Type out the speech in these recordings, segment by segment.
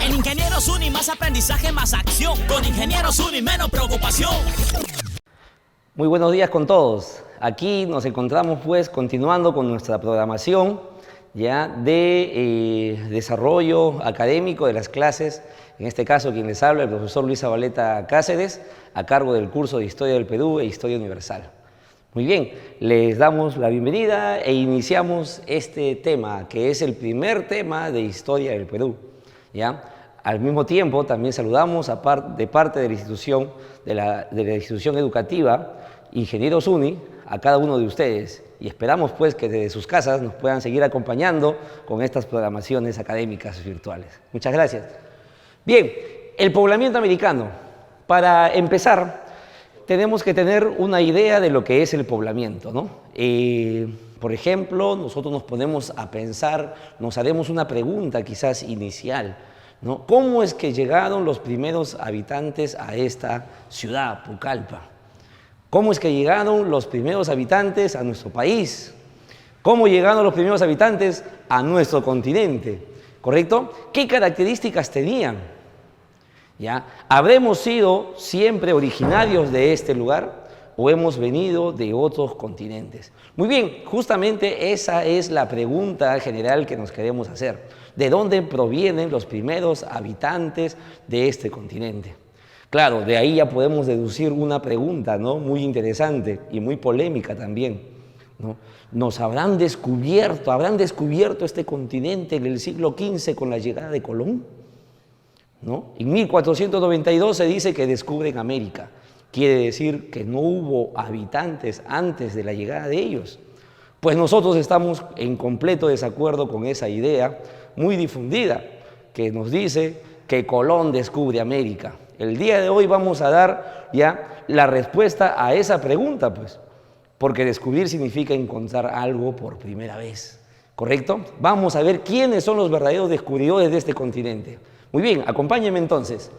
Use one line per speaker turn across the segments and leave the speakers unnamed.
En Ingenieros Uni, más aprendizaje, más acción. Con Ingenieros Uni, menos preocupación.
Muy buenos días con todos. Aquí nos encontramos pues continuando con nuestra programación ya de desarrollo académico de las clases. En este caso quien les habla, el profesor Luis Zabaleta Cáceres, a cargo del curso de Historia del Perú e Historia Universal. Muy bien, les damos la bienvenida e iniciamos este tema, que es el primer tema de Historia del Perú. ¿Ya? Al mismo tiempo, también saludamos de parte de la institución, de la institución educativa Ingenieros Uni, a cada uno de ustedes. Y esperamos pues que desde sus casas nos puedan seguir acompañando con estas programaciones académicas virtuales. Muchas gracias. Bien, el poblamiento americano. Para empezar, tenemos que tener una idea de lo que es el poblamiento, ¿no? Por ejemplo, nosotros nos ponemos a pensar, nos haremos una pregunta quizás inicial, ¿no? ¿Cómo es que llegaron los primeros habitantes a esta ciudad, Pucallpa? ¿Cómo es que llegaron los primeros habitantes a nuestro país? ¿Cómo llegaron los primeros habitantes a nuestro continente? ¿Correcto? ¿Qué características tenían? ¿Ya? ¿Habremos sido siempre originarios de este lugar o hemos venido de otros continentes? Muy bien, justamente esa es la pregunta general que nos queremos hacer. ¿De dónde provienen los primeros habitantes de este continente? Claro, de ahí ya podemos deducir una pregunta, ¿no? Muy interesante y muy polémica también, ¿no? ¿Nos habrán descubierto este continente en el siglo XV con la llegada de Colón? ¿No? En 1492 se dice que descubren América. Quiere decir que no hubo habitantes antes de la llegada de ellos. Pues nosotros estamos en completo desacuerdo con esa idea muy difundida que nos dice que Colón descubre América. El día de hoy vamos a dar ya la respuesta a esa pregunta, pues, porque descubrir significa encontrar algo por primera vez, ¿correcto? Vamos a ver quiénes son los verdaderos descubridores de este continente. Muy bien, acompáñenme entonces.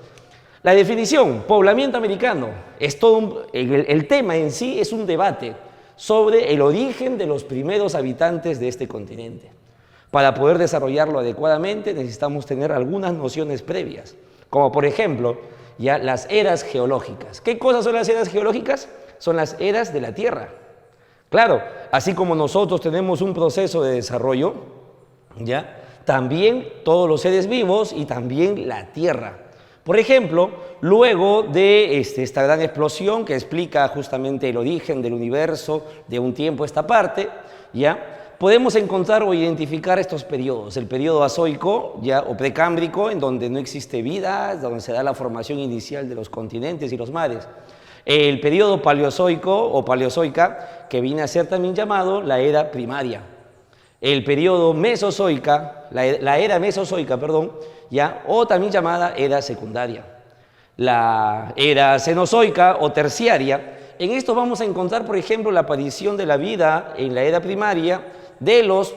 La definición, poblamiento americano, es todo el tema en sí es un debate sobre el origen de los primeros habitantes de este continente. Para poder desarrollarlo adecuadamente necesitamos tener algunas nociones previas, como por ejemplo, ya las eras geológicas. ¿Qué cosas son las eras geológicas? Son las eras de la Tierra. Claro, así como nosotros tenemos un proceso de desarrollo, ¿ya? También todos los seres vivos y también la Tierra. Por ejemplo, luego de esta gran explosión que explica justamente el origen del universo de un tiempo a esta parte, ¿ya? Podemos encontrar o identificar estos periodos. El periodo azoico, ¿ya? O precámbrico, en donde no existe vida, donde se da la formación inicial de los continentes y los mares. El periodo paleozoico o paleozoica, que viene a ser también llamado la era primaria. El periodo mesozoica, la era mesozoica, perdón, ¿ya? O también llamada era secundaria. La era cenozoica o terciaria. En esto vamos a encontrar, por ejemplo, la aparición de la vida en la era primaria de los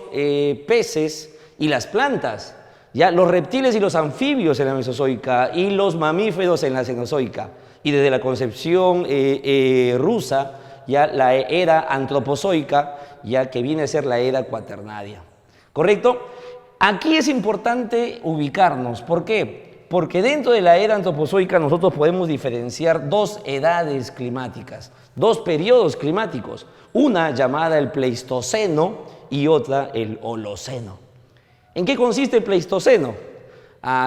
peces y las plantas, ¿ya? Los reptiles y los anfibios en la mesozoica y los mamíferos en la cenozoica. Y desde la concepción rusa, ya la era antropozoica, ya que viene a ser la era cuaternaria. ¿Correcto? Aquí es importante ubicarnos. ¿Por qué? Porque dentro de la era antropozoica nosotros podemos diferenciar dos edades climáticas, dos periodos climáticos, una llamada el Pleistoceno y otra el Holoceno. ¿En qué consiste el Pleistoceno?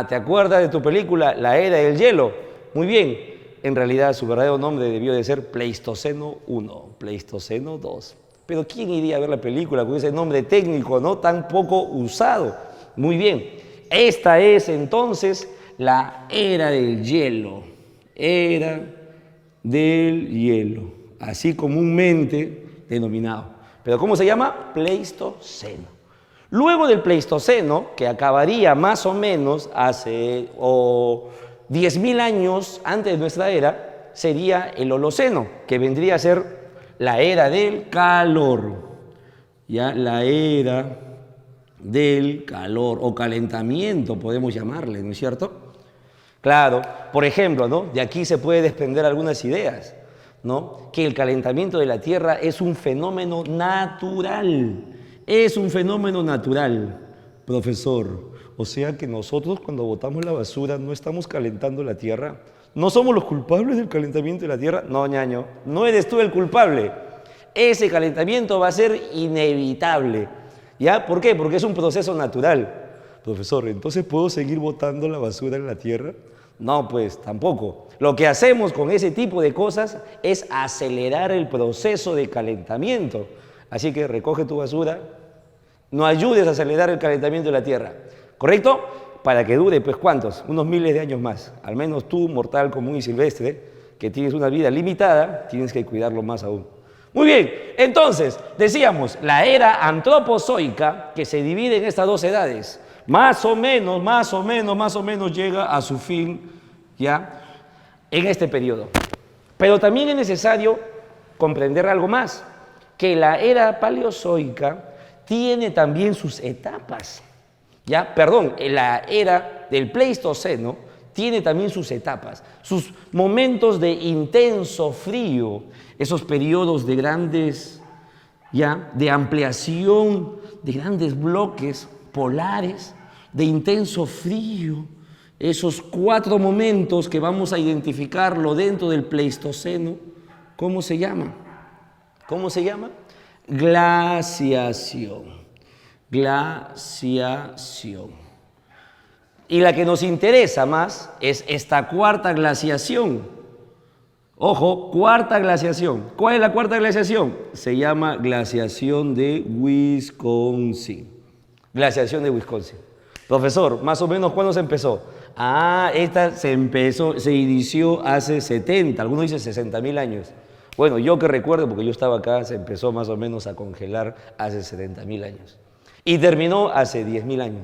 ¿Te acuerdas de tu película La Era del Hielo? Muy bien, en realidad su verdadero nombre debió de ser Pleistoceno I, Pleistoceno II. Pero ¿quién iría a ver la película con ese nombre técnico, ¿no? Tan poco usado? Muy bien, esta es entonces la Era del Hielo. Era del Hielo, así comúnmente denominado. ¿Pero cómo se llama? Pleistoceno. Luego del Pleistoceno, que acabaría más o menos hace 10.000 años antes de nuestra era, sería el Holoceno, que vendría a ser la era del calor. Ya, la era del calor o calentamiento, podemos llamarle, ¿no es cierto? Claro, por ejemplo, ¿no? De aquí se puede desprender algunas ideas, ¿no? Que el calentamiento de la Tierra es un fenómeno natural. Es un fenómeno natural, profesor. o sea que nosotros cuando botamos la basura no estamos calentando la tierra. ¿No somos los culpables del calentamiento de la tierra? No, ñaño, no eres tú el culpable. Ese calentamiento va a ser inevitable. ¿Ya? ¿Por qué? Porque es un proceso natural. Profesor, ¿entonces puedo seguir botando la basura en la tierra? No, pues tampoco. Lo que hacemos con ese tipo de cosas es acelerar el proceso de calentamiento. Así que recoge tu basura, no ayudes a acelerar el calentamiento de la tierra. ¿Correcto? Para que dure, pues, ¿cuántos? Unos miles de años más. Al menos tú, mortal común y silvestre, que tienes una vida limitada, tienes que cuidarlo más aún. Muy bien, entonces, decíamos, la era antropozoica, que se divide en estas dos edades, más o menos llega a su fin ya en este periodo. Pero también es necesario comprender algo más, que la era paleozoica tiene también sus etapas. ¿Ya? Perdón, la era del Pleistoceno tiene también sus etapas, sus momentos de intenso frío, esos periodos de grandes, ¿ya? De ampliación, de grandes bloques polares, de intenso frío, esos 4 momentos que vamos a identificarlo dentro del Pleistoceno. ¿Cómo se llama? ¿Cómo se llama? Glaciación. Glaciación. Y la que nos interesa más es esta cuarta glaciación. Ojo, cuarta glaciación. ¿Cuál es la cuarta glaciación? Se llama glaciación de Wisconsin. Glaciación de Wisconsin. Profesor, más o menos, ¿cuándo se empezó? Esta se inició hace 70, algunos dicen 60.000 años. Bueno, yo que recuerdo, porque yo estaba acá, se empezó más o menos a congelar hace 70.000 años. Y terminó hace 10.000 años.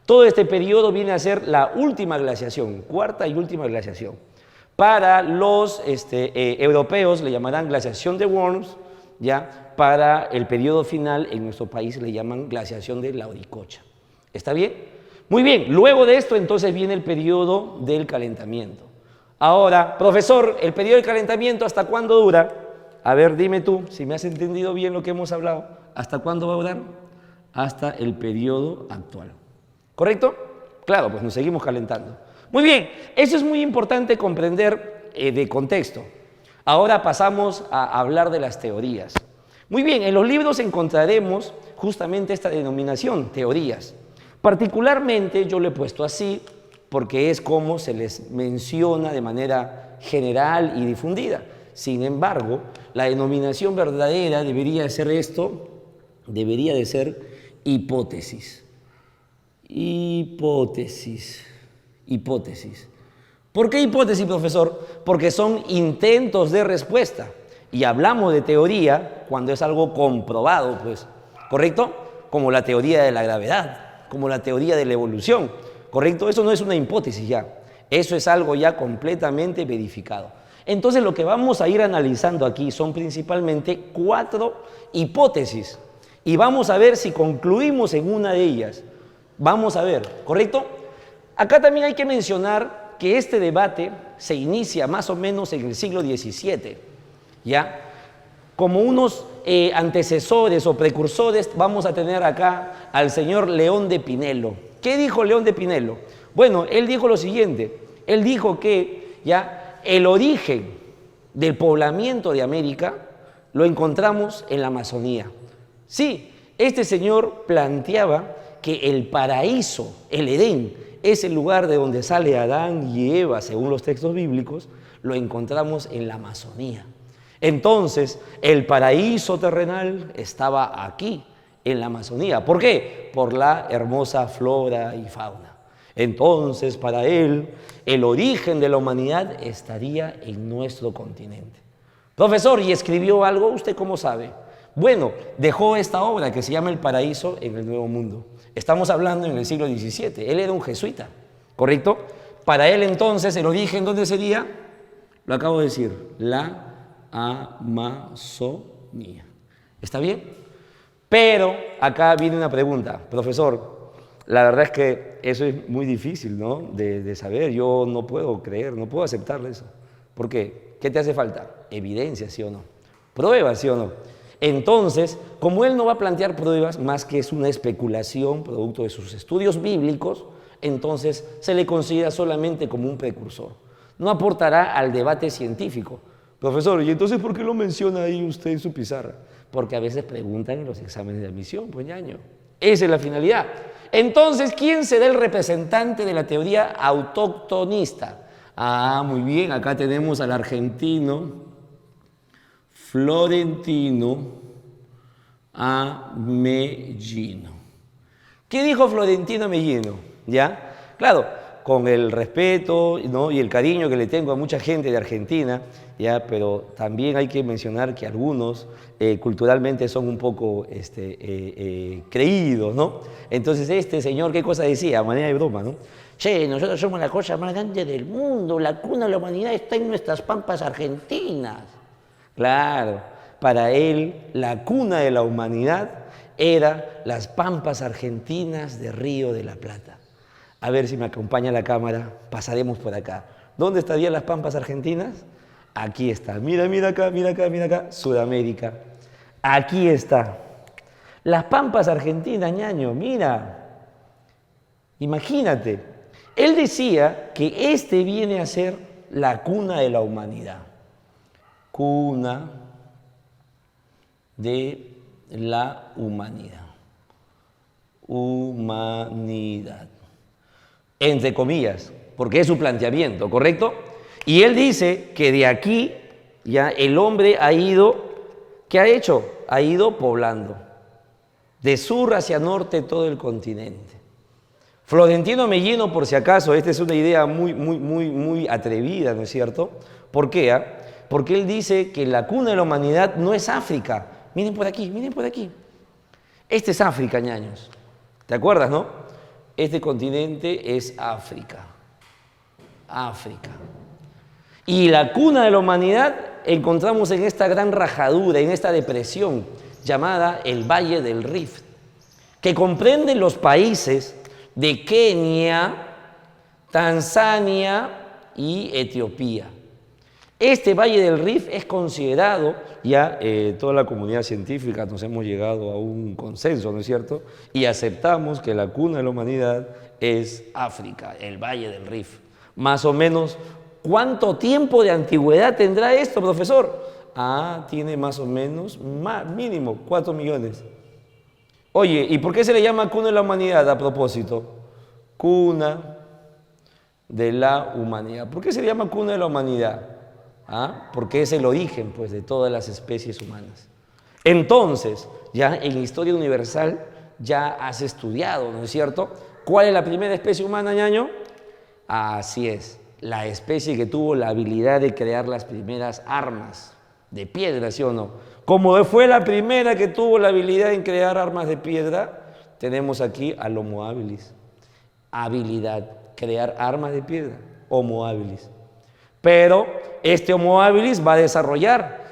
Todo este periodo viene a ser la última glaciación, cuarta y última glaciación. Para los europeos le llamarán glaciación de Worms, ¿ya? Para el periodo final en nuestro país le llaman glaciación de Lauricocha. ¿Está bien? Muy bien, luego de esto entonces viene el periodo del calentamiento. Ahora, profesor, ¿el periodo del calentamiento hasta cuándo dura? A ver, dime tú, si me has entendido bien lo que hemos hablado. ¿Hasta cuándo va a durar? Hasta el periodo actual. ¿Correcto? Claro, pues nos seguimos calentando. Muy bien, eso es muy importante comprender de contexto. Ahora pasamos a hablar de las teorías. Muy bien, en los libros encontraremos justamente esta denominación, teorías. Particularmente yo lo he puesto así porque es como se les menciona de manera general y difundida. Sin embargo, la denominación verdadera debería de ser esto, debería de ser hipótesis. Hipótesis. ¿Por qué hipótesis, profesor? Porque son intentos de respuesta. Y hablamos de teoría cuando es algo comprobado, pues, ¿correcto? Como la teoría de la gravedad, como la teoría de la evolución, ¿correcto? Eso no es una hipótesis ya, eso es algo ya completamente verificado. Entonces lo que vamos a ir analizando aquí son principalmente 4 hipótesis y vamos a ver si concluimos en una de ellas. Vamos a ver, ¿correcto? Acá también hay que mencionar que este debate se inicia más o menos en el siglo XVII, ¿ya? Como unos antecesores o precursores vamos a tener acá al señor León de Pinelo. ¿Qué dijo León de Pinelo? Bueno, él dijo lo siguiente, él dijo que ya el origen del poblamiento de América lo encontramos en la Amazonía. Sí, este señor planteaba que el paraíso, el Edén, es el lugar de donde sale Adán y Eva, según los textos bíblicos, lo encontramos en la Amazonía. Entonces, el paraíso terrenal estaba aquí, en la Amazonía. ¿Por qué? Por la hermosa flora y fauna. Entonces, para él, el origen de la humanidad estaría en nuestro continente. Profesor, ¿y escribió algo? ¿Usted cómo sabe? Bueno, dejó esta obra que se llama El Paraíso en el Nuevo Mundo. Estamos hablando en el siglo XVII. Él era un jesuita, ¿correcto? Para él entonces, el origen, ¿dónde sería? Lo acabo de decir, la Amazonía. ¿Está bien? Pero acá viene una pregunta, profesor. La verdad es que eso es muy difícil, ¿no? De saber. Yo no puedo creer, no puedo aceptar eso. ¿Por qué? ¿Qué te hace falta? Evidencia, ¿sí o no? Pruebas, ¿sí o no? Entonces, como él no va a plantear pruebas más que es una especulación producto de sus estudios bíblicos, entonces se le considera solamente como un precursor. No aportará al debate científico. Profesor, ¿y entonces por qué lo menciona ahí usted en su pizarra? Porque a veces preguntan en los exámenes de admisión, pues ñaño. Esa es la finalidad. Entonces, ¿quién será el representante de la teoría autoctonista? Ah, muy bien, acá tenemos al argentino Florentino Amellino. ¿Qué dijo Florentino Amellino? ¿Ya? Claro, con el respeto, ¿no?, y el cariño que le tengo a mucha gente de Argentina, ¿ya? Pero también hay que mencionar que algunos culturalmente son un poco creídos, ¿no? Entonces este señor, ¿qué cosa decía? A manera de broma, ¿no? Che, nosotros somos la cosa más grande del mundo, la cuna de la humanidad está en nuestras pampas argentinas. Claro, para él la cuna de la humanidad era las pampas argentinas de Río de la Plata. A ver si me acompaña la cámara, pasaremos por acá. ¿Dónde estarían las pampas argentinas? Aquí está. Mira, mira acá, mira acá, mira acá. Sudamérica. Aquí está. Las pampas argentinas, ñaño, mira. Imagínate. Él decía que este viene a ser la cuna de la humanidad. Cuna de la humanidad. Humanidad. Entre comillas, porque es su planteamiento, ¿correcto? Y él dice que de aquí ya el hombre ha ido, ¿qué ha hecho? Ha ido poblando, de sur hacia norte todo el continente. Florentino Amellino, por si acaso, esta es una idea muy atrevida, ¿no es cierto? ¿Por qué? Porque él dice que la cuna de la humanidad no es África. Miren por aquí, miren por aquí. Este es África, ñaños. ¿Te acuerdas, no? Este continente es África. África. Y la cuna de la humanidad encontramos en esta gran rajadura, en esta depresión llamada el Valle del Rift, que comprende los países de Kenia, Tanzania y Etiopía. Este Valle del Rift es considerado, ya toda la comunidad científica nos hemos llegado a un consenso, ¿no es cierto? Y aceptamos que la cuna de la humanidad es África, el Valle del Rift. Más o menos, ¿cuánto tiempo de antigüedad tendrá esto, profesor? Tiene más o menos, mínimo, 4 millones. Oye, ¿y por qué se le llama cuna de la humanidad a propósito? Cuna de la humanidad. ¿Por qué se le llama cuna de la humanidad? Porque es el origen, pues, de todas las especies humanas. Entonces, ya en la historia universal ya has estudiado, ¿no es cierto? ¿Cuál es la primera especie humana, ñaño? Así es, la especie que tuvo la habilidad de crear las primeras armas de piedra, ¿sí o no? Como fue la primera que tuvo la habilidad en crear armas de piedra, tenemos aquí al Homo habilis. Habilidad, crear armas de piedra, Homo habilis. Pero este Homo habilis va a desarrollar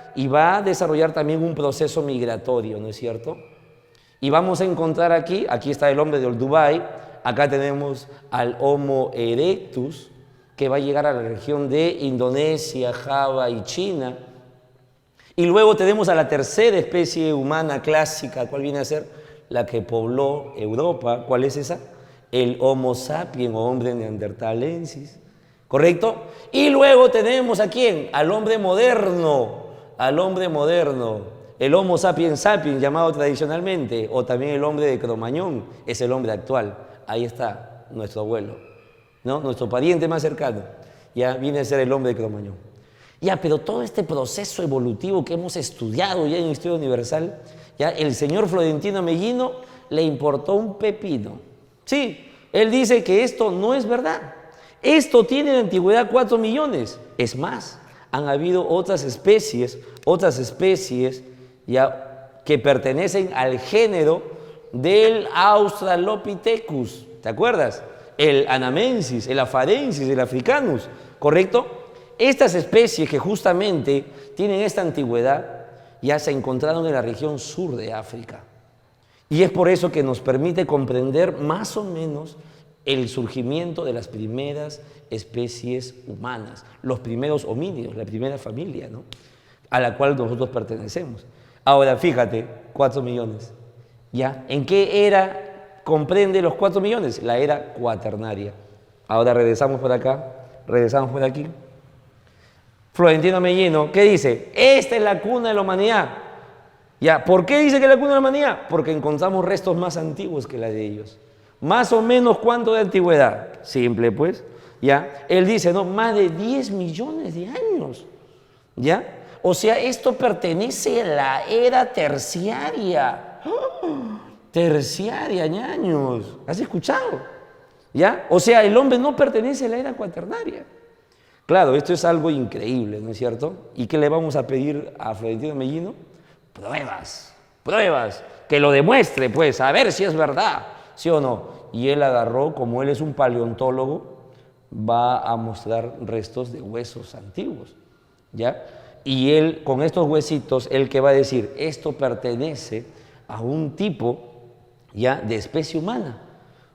también un proceso migratorio, ¿no es cierto? Y vamos a encontrar aquí está el hombre de Olduvai, acá tenemos al Homo erectus, que va a llegar a la región de Indonesia, Java y China. Y luego tenemos a la tercera especie humana clásica, ¿cuál viene a ser? La que pobló Europa. ¿Cuál es esa? El Homo sapiens o hombre neanderthalensis. ¿Correcto? Y luego tenemos ¿a quién? Al hombre moderno, el Homo sapiens sapiens llamado tradicionalmente, o también el hombre de Cromañón, es el hombre actual. Ahí está nuestro abuelo, ¿no? Nuestro pariente más cercano, ya viene a ser el hombre de Cromañón. Ya, pero todo este proceso evolutivo que hemos estudiado ya en Historia Universal, ya el señor Florentino Amellino le importó un pepino. Sí, él dice que esto no es verdad. Esto tiene de antigüedad 4 millones. Es más, han habido otras especies ya que pertenecen al género del Australopithecus. ¿Te acuerdas? El Anamensis, el Afarensis, el Africanus, ¿correcto? Estas especies que justamente tienen esta antigüedad ya se encontraron en la región sur de África. Y es por eso que nos permite comprender más o menos el surgimiento de las primeras especies humanas, los primeros homínidos, la primera familia, ¿no?, a la cual nosotros pertenecemos. Ahora, fíjate, 4 millones. ¿Ya? ¿En qué era comprende los 4 millones, la era cuaternaria. Ahora regresamos por acá, regresamos por aquí. Florentino Mellino, ¿qué dice? Esta es la cuna de la humanidad. Ya, ¿por qué dice que es la cuna de la humanidad? Porque encontramos restos más antiguos que la de ellos. Más o menos, ¿cuánto de antigüedad? Simple, pues. ¿Ya? Él dice, no, más de 10 millones de años. ¿Ya? O sea, esto pertenece a la era terciaria. Terciaria, ñaños. ¿Has escuchado? ¿Ya? O sea, el hombre no pertenece a la era cuaternaria. Claro, esto es algo increíble, ¿no es cierto? ¿Y qué le vamos a pedir a Florentino Mellino? Pruebas, pruebas, que lo demuestre, pues, a ver si es verdad, ¿sí o no? Y él agarró, como él es un paleontólogo, va a mostrar restos de huesos antiguos, ¿ya? Y él, con estos huesitos, él que va a decir, esto pertenece a un tipo, ¿ya?, de especie humana.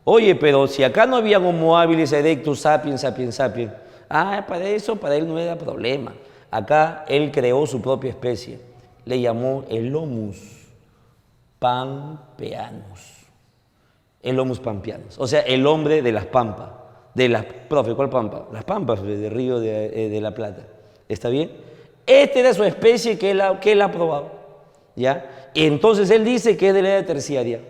Oye, pero si acá no había Homo habilis, erectus, sapiens, sapiens, sapiens, para eso, para él no era problema. Acá él creó su propia especie, le llamó el Homus pampeanus. El Homus pampeanus, o sea, el hombre de las pampas. Profe, ¿cuál pampa? Las pampas del río de la Plata. ¿Está bien? Esta era su especie que él ha probado. ¿Ya? Y entonces él dice que es de la edad terciaria.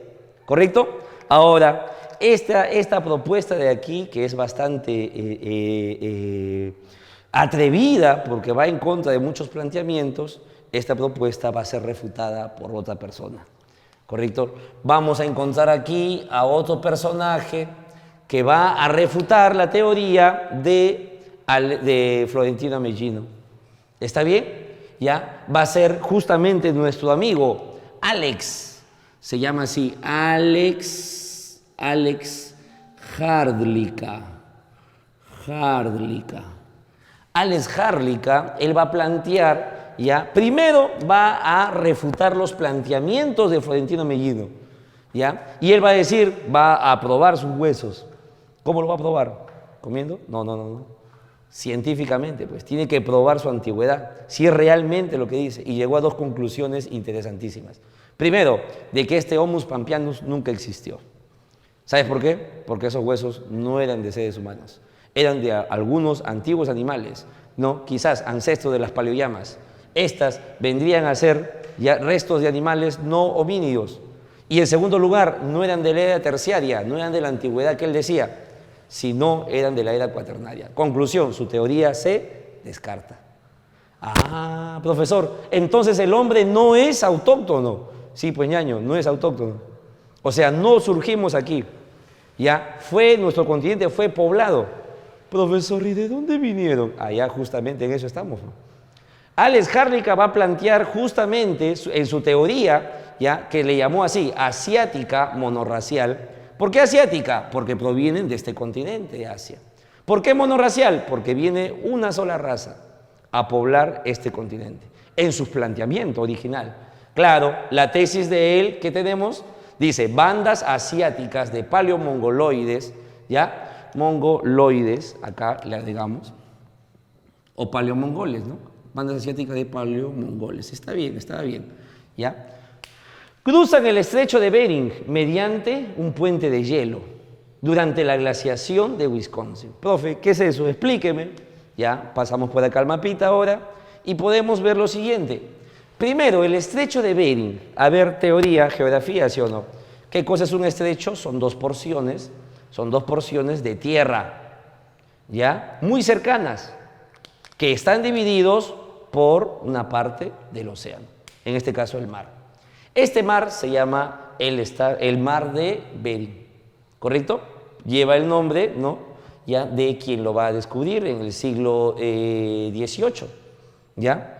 ¿Correcto? Ahora, esta propuesta de aquí, que es bastante atrevida, porque va en contra de muchos planteamientos, esta propuesta va a ser refutada por otra persona. ¿Correcto? Vamos a encontrar aquí a otro personaje que va a refutar la teoría de Florentino Mellino. ¿Está bien? ¿Ya? Va a ser justamente nuestro amigo Alex, se llama así, Alex Hrdlicka. Alex Hrdlicka, él va a plantear, ¿ya? Primero va a refutar los planteamientos de Florentino Mellino, ¿ya? Y él va a decir, va a probar sus huesos. ¿Cómo lo va a probar? ¿Comiendo? No. Científicamente, pues, tiene que probar su antigüedad, si es realmente lo que dice. Y llegó a 2 conclusiones interesantísimas. Primero, de que este Homus pampeanus nunca existió. ¿Sabes por qué? Porque esos huesos no eran de seres humanos, eran de algunos antiguos animales, ¿no? Quizás ancestros de las paleoyamas. Estas vendrían a ser ya restos de animales no homínidos. Y en segundo lugar, no eran de la era terciaria, no eran de la antigüedad que él decía, sino eran de la era cuaternaria. Conclusión, su teoría se descarta. Profesor, entonces el hombre no es autóctono. Sí, pues ñaño, no es autóctono. O sea, no surgimos aquí. Ya nuestro continente fue poblado. Profesor, ¿y de dónde vinieron? Allá justamente en eso estamos, ¿no? Alex Hrdlicka va a plantear justamente en su teoría, ya, que le llamó así, asiática monorracial. ¿Por qué asiática? Porque provienen de este continente, de Asia. ¿Por qué monorracial? Porque viene una sola raza a poblar este continente, en su planteamiento original. Claro, la tesis de él que tenemos dice, bandas asiáticas de paleomongoloides, ¿ya? Mongoloides, acá le agregamos, o paleomongoles, ¿no? Bandas asiáticas de paleomongoles. Está bien, ¿ya? Cruzan el estrecho de Bering mediante un puente de hielo durante la glaciación de Wisconsin. Profe, ¿qué es eso? Explíqueme. Ya, pasamos por acá al mapita ahora y podemos ver lo siguiente. Primero, el estrecho de Bering. A ver, teoría, geografía, ¿sí o no? ¿Qué cosa es un estrecho? Son dos porciones de tierra, ¿ya? Muy cercanas, que están divididos por una parte del océano, en este caso el mar. Este mar se llama el mar de Bering, ¿correcto? Lleva el nombre, ¿no?, ya, de quien lo va a descubrir en el siglo XVIII, ¿ya?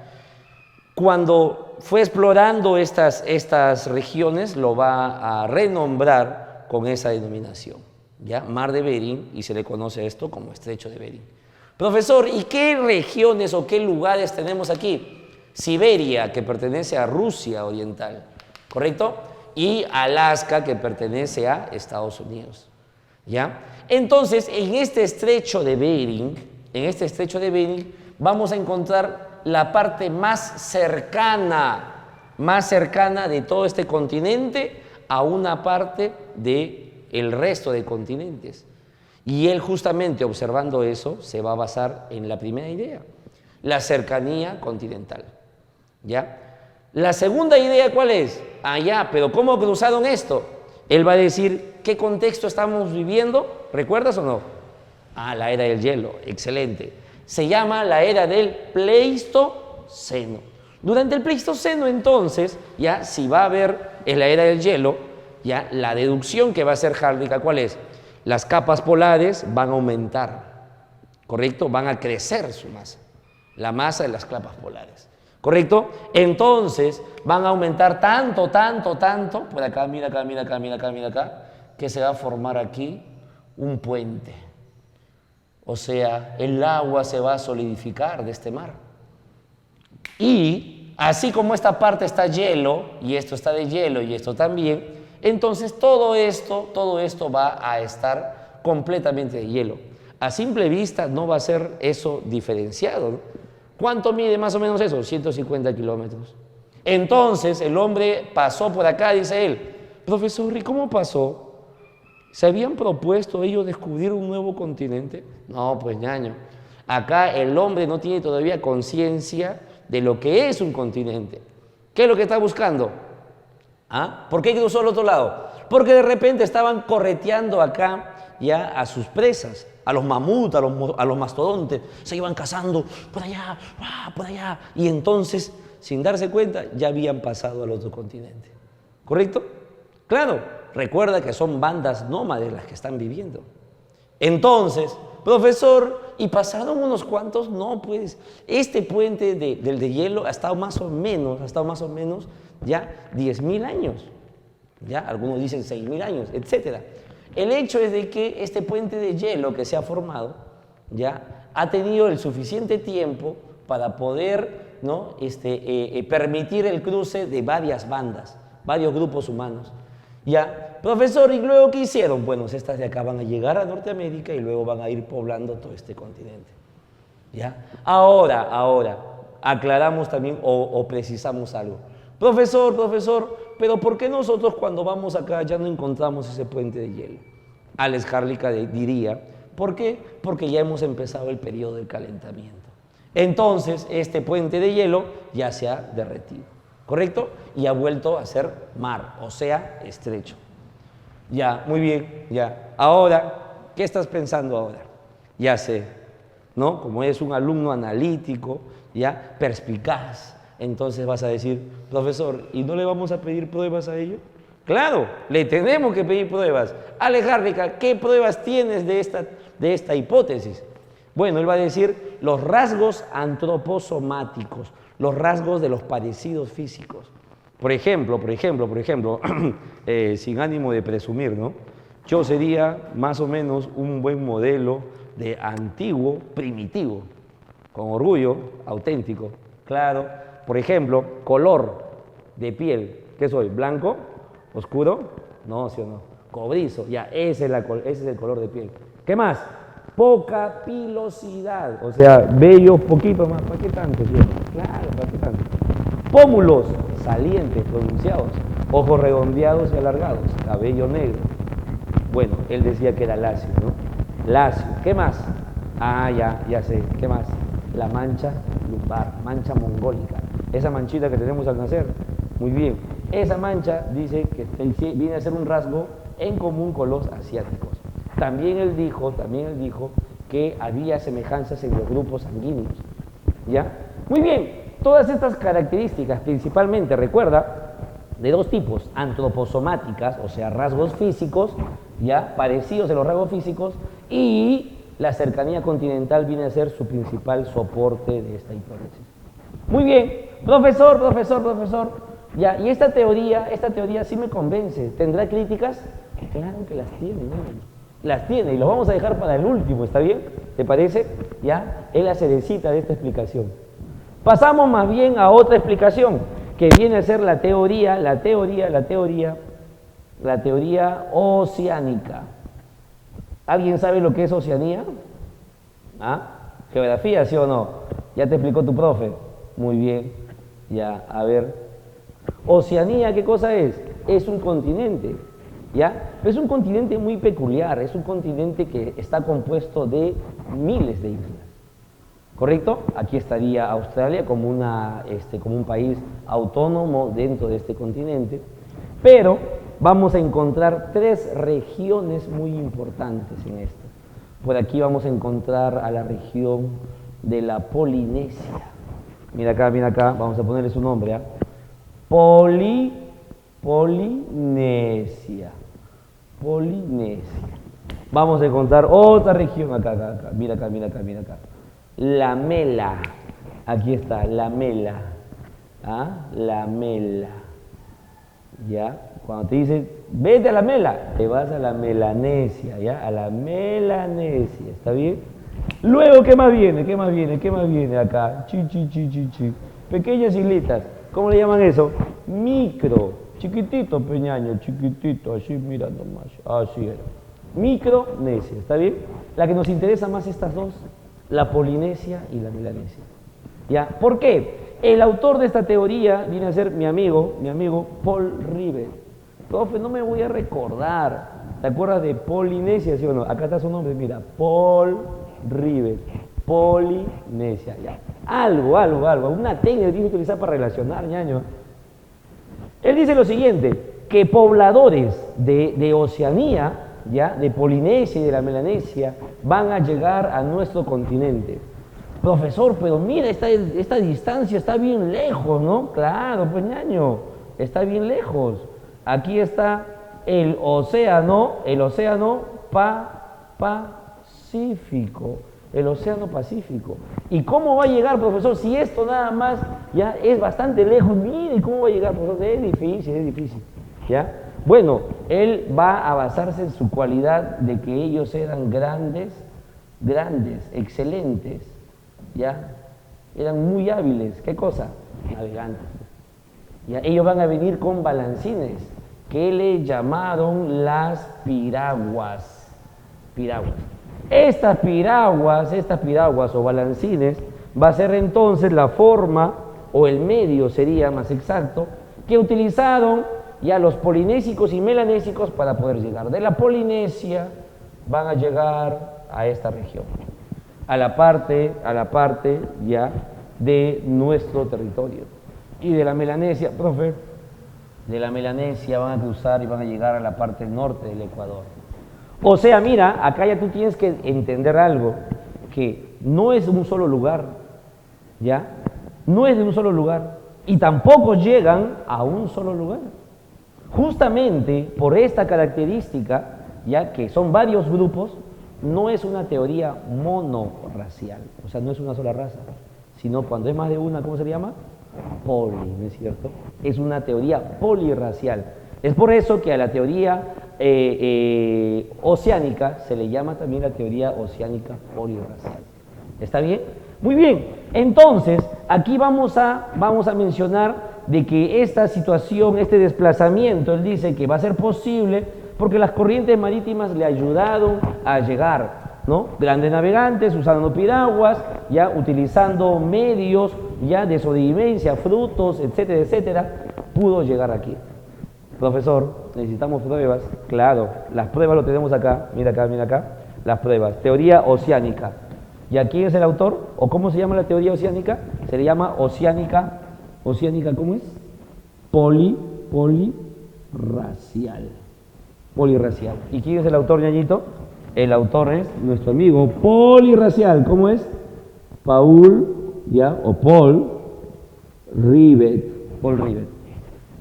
Cuando fue explorando estas regiones, lo va a renombrar con esa denominación, ¿ya? Mar de Bering, y se le conoce esto como Estrecho de Bering. Profesor, ¿y qué regiones o qué lugares tenemos aquí? Siberia, que pertenece a Rusia Oriental, ¿correcto? Y Alaska, que pertenece a Estados Unidos, ¿ya? Entonces, en este estrecho de Bering, vamos a encontrar la parte más cercana de todo este continente a una parte de el resto de continentes. Y él justamente observando eso se va a basar en la primera idea, la cercanía continental. ¿Ya? La segunda idea, ¿cuál es? Pero ¿cómo cruzaron esto? Él va a decir, ¿qué contexto estamos viviendo? ¿Recuerdas o no? La era del hielo, excelente. Se llama la era del Pleistoceno. Durante el Pleistoceno, entonces, ya si va a haber en la era del hielo, ya la deducción que va a hacer Hardwick, ¿cuál es? Las capas polares van a aumentar, ¿correcto? Van a crecer su masa, la masa de las capas polares, ¿correcto? Entonces van a aumentar tanto, por acá, mira acá, que se va a formar aquí un puente. O sea, el agua se va a solidificar de este mar. Y así como esta parte está hielo, y esto está de hielo, y esto también, entonces todo esto va a estar completamente de hielo. A simple vista no va a ser eso diferenciado, ¿no? ¿Cuánto mide más o menos eso? 150 kilómetros. Entonces el hombre pasó por acá, dice él, profesor, ¿y cómo pasó? ¿Se habían propuesto ellos descubrir un nuevo continente? No, pues ñaño, acá el hombre no tiene todavía conciencia de lo que es un continente. ¿Qué es lo que está buscando? ¿Por qué cruzó al otro lado? Porque de repente estaban correteando acá ya a sus presas, a los mamuts, a los mastodontes, se iban cazando por allá, y entonces, sin darse cuenta, ya habían pasado al otro continente. ¿Correcto? Claro, recuerda que son bandas nómades las que están viviendo. Entonces, profesor, ¿y pasaron unos cuantos? No, pues, este puente del de hielo ha estado más o menos ya 10.000 años, ya algunos dicen 6.000 años, etcétera. El hecho es de que este puente de hielo que se ha formado ya ha tenido el suficiente tiempo para poder, ¿no? permitir el cruce de varias bandas, varios grupos humanos. Ya, profesor, ¿y luego qué hicieron? Bueno, estas de acá van a llegar a Norteamérica y luego van a ir poblando todo este continente. ¿Ya? Ahora, aclaramos también o precisamos algo. Profesor, pero ¿por qué nosotros cuando vamos acá ya no encontramos ese puente de hielo? Alex Hardwick diría, ¿por qué? Porque ya hemos empezado el periodo del calentamiento. Entonces, este puente de hielo ya se ha derretido, ¿correcto? Y ha vuelto a ser mar, o sea, estrecho. Ya, muy bien, ya. Ahora, ¿qué estás pensando ahora? Ya sé, ¿no? Como eres un alumno analítico, ya, perspicaz, entonces vas a decir, profesor, ¿y no le vamos a pedir pruebas a ellos? Claro, le tenemos que pedir pruebas. Alex Hardwick, ¿qué pruebas tienes de esta hipótesis? Bueno, él va a decir los rasgos antroposomáticos, los rasgos de los parecidos físicos. Por ejemplo, sin ánimo de presumir, ¿no? Yo sería más o menos un buen modelo de antiguo primitivo, con orgullo auténtico, claro. Por ejemplo, color de piel, ¿qué soy? ¿Blanco? ¿Oscuro? No, ¿sí o no? Cobrizo, ya, ese es el color de piel. ¿Qué más? Poca pilosidad, o sea, vellos poquito más, ¿para qué tanto? ¿Sí? Claro, ¿para qué tanto? Pómulos salientes, pronunciados, ojos redondeados y alargados, cabello negro. Bueno, él decía que era lacio, ¿no? Lacio, ¿qué más? Ya sé, ¿qué más? La mancha lumbar, mancha mongólica, esa manchita que tenemos al nacer. Muy bien, esa mancha dice que viene a ser un rasgo en común con los asiáticos. También él dijo que había semejanzas en los grupos sanguíneos, ¿ya? Muy bien, todas estas características principalmente, recuerda, de dos tipos, antroposomáticas, o sea, rasgos físicos, ya, parecidos en los rasgos físicos, y la cercanía continental viene a ser su principal soporte de esta hipótesis. Muy bien, profesor, ya, y esta teoría sí me convence. ¿Tendrá críticas? Claro que las tiene, ¿no? Las tiene, y los vamos a dejar para el último, ¿está bien? ¿Te parece? Ya, es la cerecita de esta explicación. Pasamos más bien a otra explicación, que viene a ser la teoría oceánica. ¿Alguien sabe lo que es Oceanía? ¿Geografía, sí o no? ¿Ya te explicó tu profe? Muy bien, ya, a ver. Oceanía, ¿qué cosa es? Es un continente. ¿ya? Es un continente muy peculiar, es un continente que está compuesto de miles de islas, ¿correcto? Aquí estaría Australia como un país autónomo dentro de este continente, pero vamos a encontrar 3 regiones muy importantes en esto. Por aquí vamos a encontrar a la región de la Polinesia. Mira acá, vamos a ponerle su nombre, ¿eh? Polinesia. Vamos a encontrar otra región acá. Mira acá. La Mela. Aquí está, la Mela. ¿Ah? La Mela. ¿Ya? Cuando te dicen, vete a la Mela, te vas a la Melanesia, ¿ya? A la Melanesia, ¿está bien? Luego, ¿qué más viene acá? Pequeñas islitas. ¿Cómo le llaman eso? Micro. Chiquitito, peñaño, chiquitito, así, mira nomás. Así era. Micronesia, ¿está bien? La que nos interesa más estas dos, la Polinesia y la Melanesia. ¿Ya? ¿Por qué? El autor de esta teoría viene a ser mi amigo Paul Rivet. Profe, no me voy a recordar. ¿Te acuerdas de Polinesia, sí o no? Acá está su nombre, mira, Paul Rivet. Polinesia, ya. Algo, una técnica que tiene que utilizar para relacionar, ñaño. Él dice lo siguiente, que pobladores de Oceanía, ya, de Polinesia y de la Melanesia, van a llegar a nuestro continente. Profesor, pero mira, esta distancia está bien lejos, ¿no? Claro, pues ñaño, está bien lejos. Aquí está el océano Pacífico. El océano Pacífico. ¿Y cómo va a llegar, profesor? Si esto nada más ya es bastante lejos, mire cómo va a llegar, profesor. Es difícil, ¿ya? Bueno, él va a basarse en su cualidad de que ellos eran grandes, excelentes, ¿ya? Eran muy hábiles. ¿Qué cosa? Navegantes. ¿Ya? Ellos van a venir con balancines, que le llamaron las piraguas. Estas piraguas o balancines va a ser entonces la forma o el medio sería más exacto que utilizaron ya los polinésicos y melanésicos para poder llegar. De la Polinesia van a llegar a esta región, a la parte ya de nuestro territorio. Y de la Melanesia, profe, de la Melanesia van a cruzar y van a llegar a la parte norte del Ecuador. O sea, mira, acá ya tú tienes que entender algo, que no es un solo lugar, ¿ya? No es de un solo lugar y tampoco llegan a un solo lugar. Justamente por esta característica, ya que son varios grupos, no es una teoría monorracial, o sea, no es una sola raza, sino cuando es más de una, ¿cómo se llama? Poli, ¿no es cierto? Es una teoría polirracial. Es por eso que a la teoría oceánica se le llama también la teoría oceánica polirracial. ¿Está bien? Muy bien. Entonces, aquí vamos a mencionar de que esta situación, este desplazamiento, él dice que va a ser posible porque las corrientes marítimas le ayudaron a llegar, ¿no? Grandes navegantes usando piraguas, ya utilizando medios ya de sobrevivencia, frutos, etcétera, pudo llegar aquí. Profesor, necesitamos pruebas. Claro, las pruebas lo tenemos acá. Mira acá, las pruebas. Teoría oceánica. ¿Y a quién es el autor? ¿O cómo se llama la teoría oceánica? Se le llama oceánica, ¿cómo es? Polirracial. ¿Y quién es el autor, ñañito? El autor es nuestro amigo polirracial. ¿Cómo es? Paul Rivet.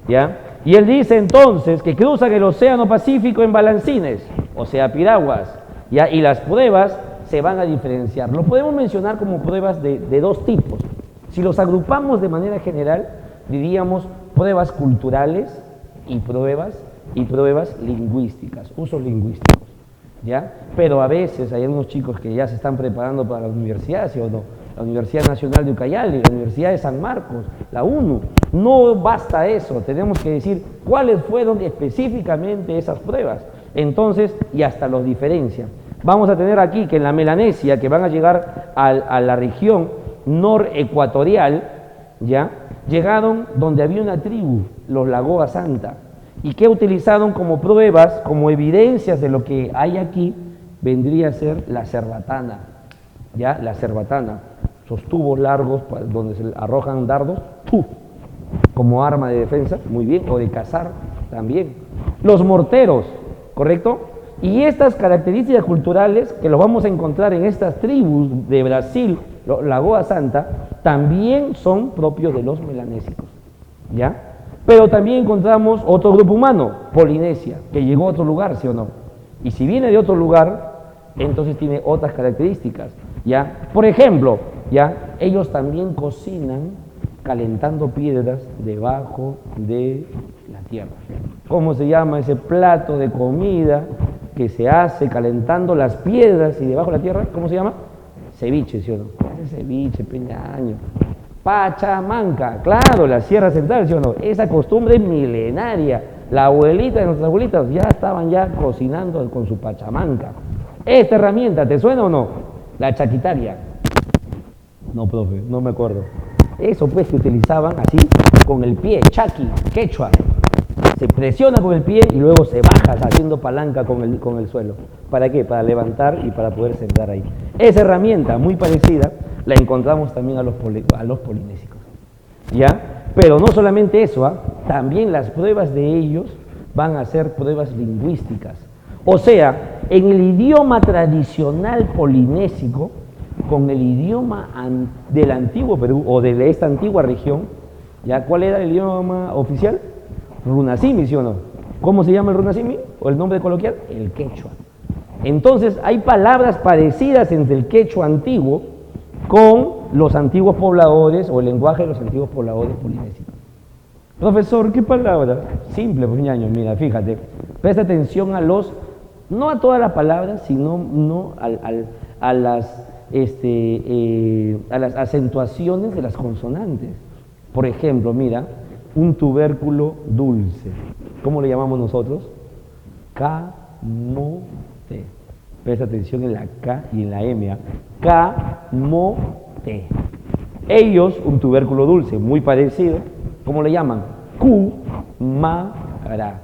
¿Ya? Y él dice entonces que cruzan el océano Pacífico en balancines, o sea, piraguas, ¿ya? Y las pruebas se van a diferenciar. Lo podemos mencionar como pruebas de dos tipos. Si los agrupamos de manera general, diríamos pruebas culturales y pruebas lingüísticas, usos lingüísticos, ¿ya? Pero a veces hay algunos chicos que ya se están preparando para la universidad, ¿sí o no? La Universidad Nacional de Ucayali, la Universidad de San Marcos, la UNU. No basta eso, tenemos que decir cuáles fueron específicamente esas pruebas. Entonces, y hasta los diferencian. Vamos a tener aquí que en la Melanesia, que van a llegar a la región norecuatorial, ¿ya? Llegaron donde había una tribu, los Lagoa Santa. ¿Y qué utilizaron como pruebas, como evidencias de lo que hay aquí? Vendría a ser la cerbatana, ¿ya? La cerbatana, esos tubos largos donde se arrojan dardos, ¡puf!, como arma de defensa, muy bien, o de cazar también. Los morteros, ¿correcto? Y estas características culturales que los vamos a encontrar en estas tribus de Brasil, Lagoa Santa, también son propios de los melanésicos, ¿ya? Pero también encontramos otro grupo humano, Polinesia, que llegó a otro lugar, ¿sí o no? Y si viene de otro lugar, entonces tiene otras características, ¿ya? Por ejemplo, ¿ya? Ellos también cocinan calentando piedras debajo de la tierra. ¿Cómo se llama ese plato de comida que se hace calentando las piedras y debajo de la tierra? ¿Cómo se llama? Ceviche, ¿sí o no? Ese ceviche, peñaño. Pachamanca, claro, la Sierra Central, ¿sí o no? Esa costumbre es milenaria. La abuelita de nuestras abuelitas ya estaban ya cocinando con su pachamanca. Esta herramienta, ¿te suena o no? La chaquitaria. No, profe, no me acuerdo. Eso pues que utilizaban así, con el pie, chaki, quechua. Se presiona con el pie y luego se baja haciendo palanca con el suelo. ¿Para qué? Para levantar y para poder sentar ahí. Esa herramienta muy parecida la encontramos también a los polinésicos, ¿ya? Pero no solamente eso, también las pruebas de ellos van a ser pruebas lingüísticas. O sea, en el idioma tradicional polinésico, con el idioma del antiguo Perú o de esta antigua región, ¿ya? ¿Cuál era el idioma oficial? Runasimi, ¿sí o no? ¿Cómo se llama el Runasimi? ¿O el nombre coloquial? El quechua. Entonces, hay palabras parecidas entre el quechua antiguo con los antiguos pobladores o el lenguaje de los antiguos pobladores polinésicos. Profesor, ¿qué palabra? Simple, pues ñaño, mira, fíjate, presta atención no a todas las palabras, sino a las acentuaciones de las consonantes. Por ejemplo, mira, un tubérculo dulce. ¿Cómo le llamamos nosotros? Camote. Presta atención en la K y en la M. Camote. Ellos, un tubérculo dulce, muy parecido, ¿cómo le llaman? Cumara.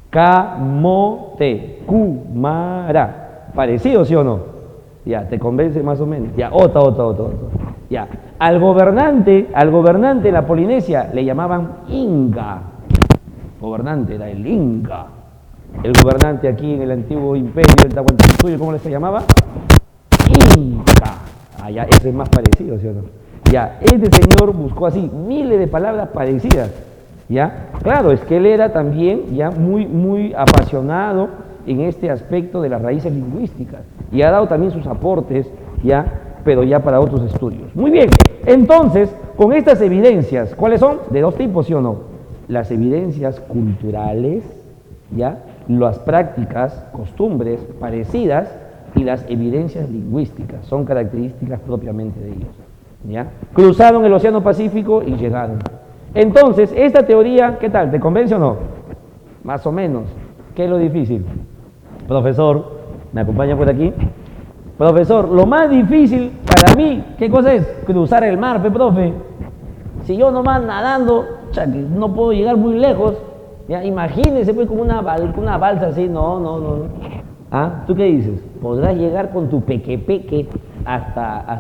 Camote. Cumara. ¿Parecido, sí o no? Ya, ¿te convence más o menos? Ya, otra. Ya, al gobernante de la Polinesia le llamaban Inca. Gobernante era el Inca. El gobernante aquí en el antiguo imperio del Tahuantinsuyo, ¿cómo se llamaba? Inca. Ah, ya, ese es más parecido, ¿sí o no? Ya, este señor buscó así miles de palabras parecidas. Ya, claro, es que él era también ya muy apasionado en este aspecto de las raíces lingüísticas y ha dado también sus aportes, ya, pero ya para otros estudios. Muy bien, entonces, con estas evidencias, ¿cuáles son? De dos tipos, ¿sí o no? Las evidencias culturales, ya, las prácticas, costumbres parecidas y las evidencias lingüísticas, son características propiamente de ellos, ¿ya? Cruzaron el Océano Pacífico y llegaron. Entonces, esta teoría, ¿qué tal? ¿Te convence o no? Más o menos. ¿Qué es lo difícil? Profesor, ¿me acompaña por aquí? Profesor, lo más difícil para mí, ¿qué cosa es? Cruzar el mar, profe. Si yo nomás nadando, no puedo llegar muy lejos. Ya, imagínese pues como una balsa así, no. ¿Ah? ¿Tú qué dices? ¿Podrás llegar con tu peque hasta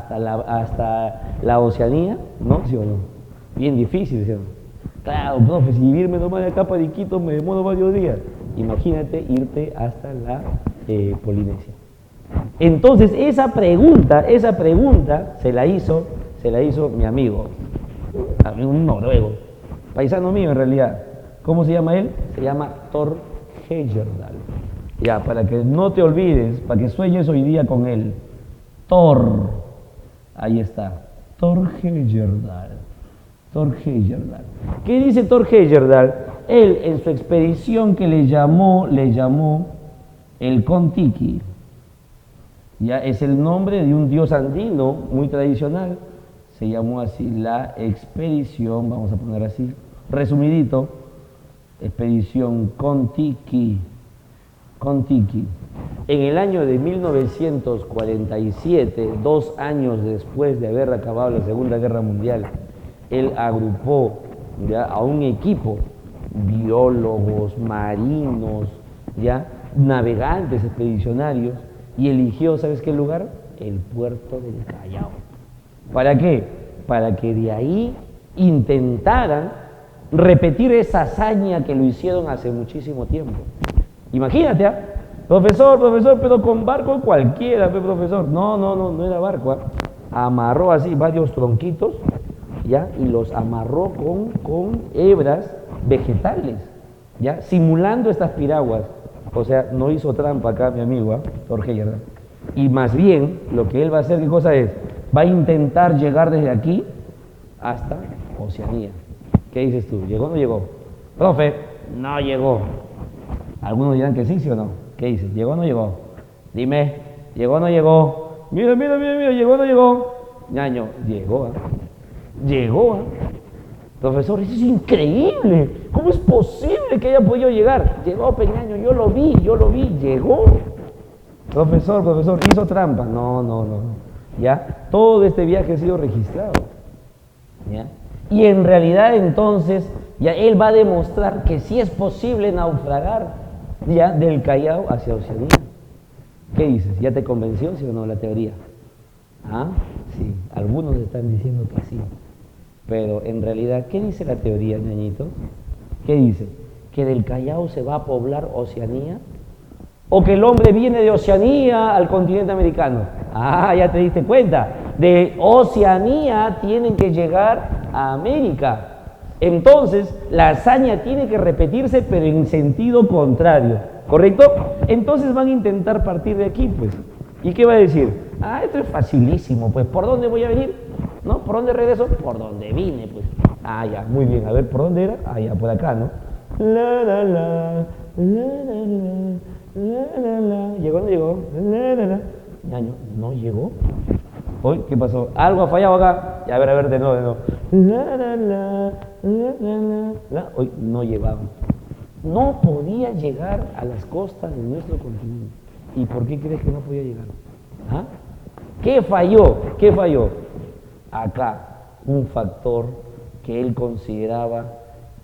la Oceanía? ¿No? ¿Sí o no? Bien difícil, ¿sí o no? Claro, profe, si irme nomás de acá para Iquitos me demoro varios días. Imagínate irte hasta la Polinesia. Entonces, esa pregunta se la hizo mi amigo, un noruego, paisano mío en realidad. ¿Cómo se llama él? Se llama Thor Heyerdahl. Ya, para que no te olvides, para que sueñes hoy día con él. Thor, ahí está, Thor Heyerdahl. ¿Qué dice Thor Heyerdahl? Él, en su expedición que le llamó el Kon-Tiki, ya es el nombre de un dios andino muy tradicional, se llamó así la expedición, vamos a poner así, resumidito, expedición Kon-Tiki. En el año de 1947, 2 años después de haber acabado la Segunda Guerra Mundial, él agrupó ya a un equipo biólogos, marinos, ya, navegantes expedicionarios, y eligió, ¿sabes qué lugar? El puerto del Callao. ¿Para qué? Para que de ahí intentaran repetir esa hazaña que lo hicieron hace muchísimo tiempo. Imagínate, ¿ah? Profesor, pero con barco cualquiera, profesor. No era barco, ¿ah? Amarró así varios tronquitos, ¿ya? Y los amarró con hebras vegetales, ¿ya? Simulando estas piraguas. O sea, no hizo trampa acá mi amigo, ¿ah? Jorge Yerda. Y más bien, lo que él va a hacer, ¿qué cosa es? Va a intentar llegar desde aquí hasta Oceanía. ¿Qué dices tú? ¿Llegó o no llegó? Profe, no llegó. Algunos dirán que sí, ¿sí o no? ¿Qué dices? ¿Llegó o no llegó? Dime, ¿llegó o no llegó? Mira, ¿llegó o no llegó? Ñaño, llegó, ¿eh? Llegó, ¿eh? Profesor, eso es increíble. ¿Cómo es posible que haya podido llegar? Llegó, Peñaño, yo lo vi, llegó. Profesor, hizo trampa. No. ¿Ya? Todo este viaje ha sido registrado. ¿Ya? Y en realidad entonces, ya él va a demostrar que sí es posible naufragar, ya, del Callao hacia Oceanía. ¿Qué dices? ¿Ya te convenció, sí o no, la teoría? ¿Ah? Sí, algunos están diciendo que sí. Pero en realidad, ¿qué dice la teoría, ñañitos? ¿Qué dice? ¿Que del Callao se va a poblar Oceanía? ¿O que el hombre viene de Oceanía al continente americano? Ah, ya te diste cuenta. De Oceanía tienen que llegar a América. Entonces, la hazaña tiene que repetirse, pero en sentido contrario. ¿Correcto? Entonces van a intentar partir de aquí, pues. ¿Y qué va a decir? Ah, esto es facilísimo, pues. ¿Por dónde voy a venir? ¿No? ¿Por dónde regreso? Por donde vine, pues. Ah, ya, muy bien. A ver, ¿por dónde era? Ah, ya, por acá, ¿no? ¿Llegó o no llegó? Ñaño, ¿no llegó? ¿Hoy qué pasó? Algo ha fallado acá. Ya, a ver, de nuevo. Hoy no llegaba. No podía llegar a las costas de nuestro continente. ¿Y por qué crees que no podía llegar? ¿Ah? ¿Qué falló? Acá, un factor que él consideraba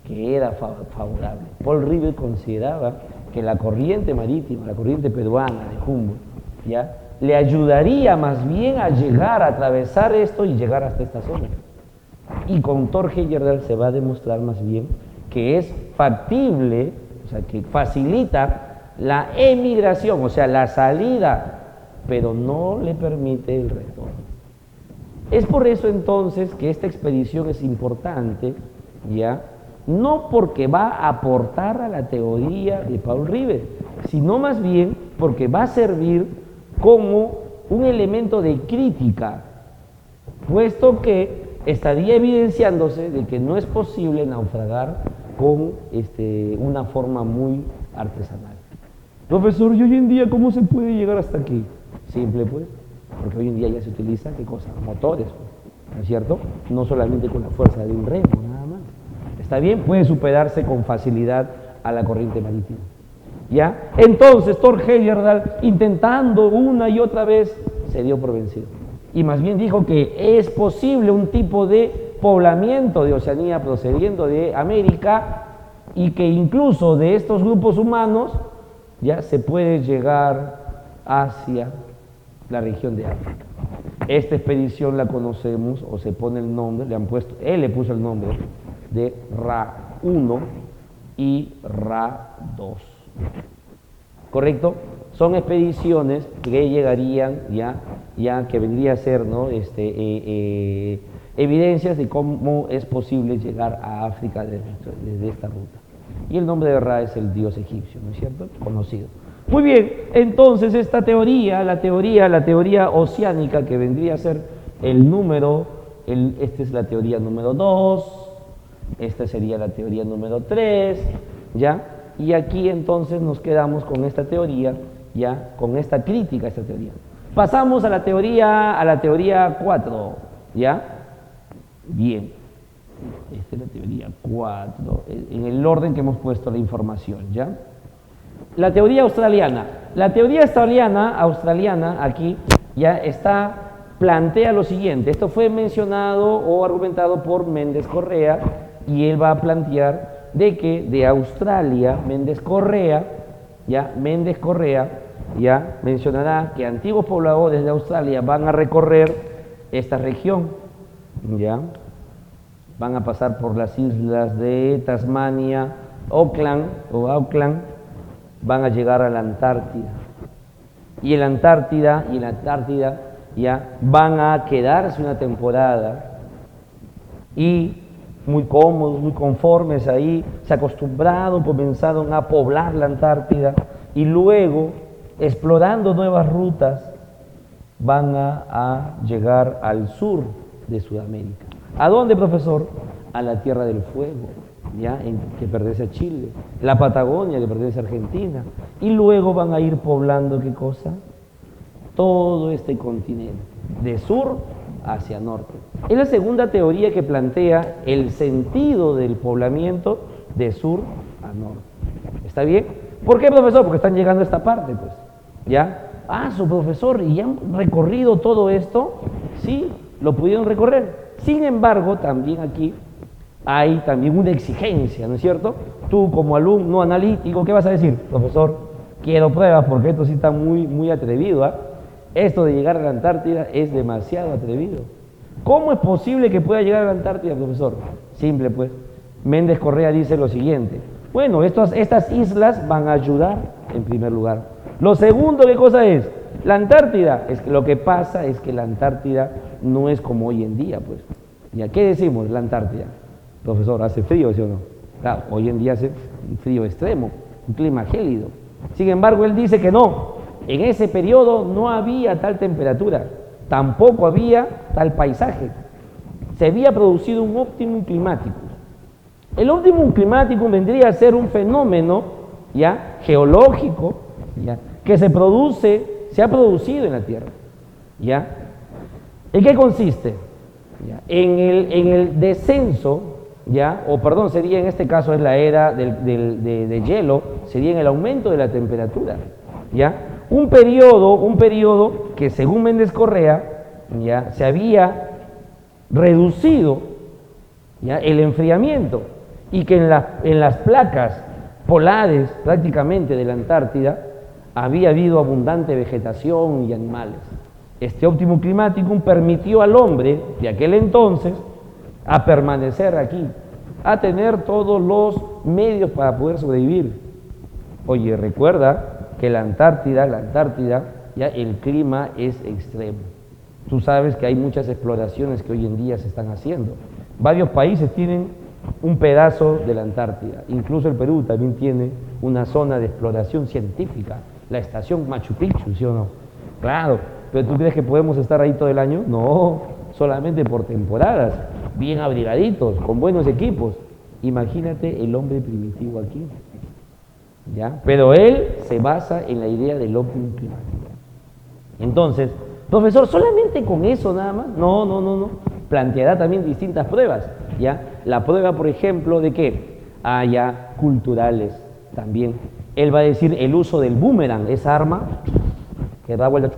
que era favorable. Paul Rivet consideraba que la corriente marítima, la corriente peruana de Humboldt, ¿ya?, le ayudaría más bien a llegar, a atravesar esto y llegar hasta esta zona. Y con Thor Heyerdahl se va a demostrar más bien que es factible, o sea, que facilita la emigración, o sea, la salida, pero no le permite el retorno. Es por eso entonces que esta expedición es importante, ¿ya?, no porque va a aportar a la teoría de Paul Rivet, sino más bien porque va a servir como un elemento de crítica, puesto que estaría evidenciándose de que no es posible naufragar con una forma muy artesanal. Profesor, ¿y hoy en día cómo se puede llegar hasta aquí? Simple, pues, porque hoy en día ya se utiliza, ¿qué cosa? Motores, ¿no es cierto? No solamente con la fuerza de un remo, nada más. ¿Está bien? Puede superarse con facilidad a la corriente marítima. ¿Ya? Entonces, Thor Heyerdahl, intentando una y otra vez, se dio por vencido. Y más bien dijo que es posible un tipo de poblamiento de Oceanía procediendo de América y que incluso de estos grupos humanos ya se puede llegar hacia la región de África. Esta expedición la conocemos, o se pone el nombre, él le puso el nombre de Ra 1 y Ra 2. ¿Correcto? Son expediciones que llegarían ya que vendría a ser, ¿no?, evidencias de cómo es posible llegar a África desde esta ruta. Y el nombre de Ra es el dios egipcio, ¿no es cierto? Conocido. Muy bien, entonces esta teoría, la teoría oceánica, que vendría a ser el número, esta es la teoría número 2, esta sería la teoría número 3, ¿ya? Y aquí entonces nos quedamos con esta teoría, ya, con esta crítica a esta teoría. Pasamos a la teoría 4, ¿ya? Bien, esta es la teoría 4, en el orden que hemos puesto la información, ¿ya? La teoría australiana. La teoría australiana aquí ya plantea lo siguiente. Esto fue mencionado o argumentado por Méndez Correa y él va a plantear de que de Australia, Méndez Correa, mencionará que antiguos pobladores de Australia van a recorrer esta región, ¿ya? Van a pasar por las islas de Tasmania, Auckland, van a llegar a la Antártida. Y en la Antártida ya van a quedarse una temporada y muy cómodos, muy conformes ahí, se acostumbraron, comenzaron a poblar la Antártida y luego, explorando nuevas rutas, van a llegar al sur de Sudamérica. ¿A dónde, profesor? A la Tierra del Fuego, que pertenece a Chile, la Patagonia, que pertenece a Argentina, y luego van a ir poblando, ¿qué cosa? Todo este continente, de sur hacia norte. Es la segunda teoría que plantea el sentido del poblamiento de sur a norte. ¿Está bien? ¿Por qué, profesor? Porque están llegando a esta parte, pues. ¿Ya? Su profesor, ¿y ya han recorrido todo esto? Sí, lo pudieron recorrer. Sin embargo, también aquí hay también una exigencia, ¿no es cierto? Tú como alumno analítico, ¿qué vas a decir? Profesor, quiero pruebas porque esto sí está muy atrevido, ¿ah? Esto de llegar a la Antártida es demasiado atrevido. ¿Cómo es posible que pueda llegar a la Antártida, profesor? Simple, pues. Méndez Correa dice lo siguiente. Bueno, estas islas van a ayudar, en primer lugar. Lo segundo, ¿qué cosa es? La Antártida. Lo que pasa es que la Antártida no es como hoy en día, pues. ¿Ya qué decimos? La Antártida. Profesor, ¿hace frío, sí o no? Claro, hoy en día hace un frío extremo, un clima gélido. Sin embargo, él dice que no. En ese periodo no había tal temperatura, tampoco había tal paisaje. Se había producido un óptimum climático. El óptimum climático vendría a ser un fenómeno geológico que se ha producido en la Tierra. ¿En qué consiste? En el descenso, sería en este caso es la era de hielo, sería en el aumento de la temperatura. Un periodo que según Méndez Correa se había reducido el enfriamiento y que en las placas polares prácticamente de la Antártida había habido abundante vegetación y animales. Este óptimo climático permitió al hombre de aquel entonces a permanecer aquí, a tener todos los medios para poder sobrevivir. Oye, recuerda que la Antártida, el clima es extremo. Tú sabes que hay muchas exploraciones que hoy en día se están haciendo. Varios países tienen un pedazo de la Antártida. Incluso el Perú también tiene una zona de exploración científica, la estación Machu Picchu, ¿sí o no? Claro, pero ¿tú crees que podemos estar ahí todo el año? No, solamente por temporadas, bien abrigaditos, con buenos equipos. Imagínate el hombre primitivo aquí. Pero él se basa en la idea del óptimo climático. Entonces, profesor, ¿solamente con eso nada más? No. Planteará también distintas pruebas. La prueba, por ejemplo, de que haya culturales también. Él va a decir el uso del boomerang, esa arma que da vuelta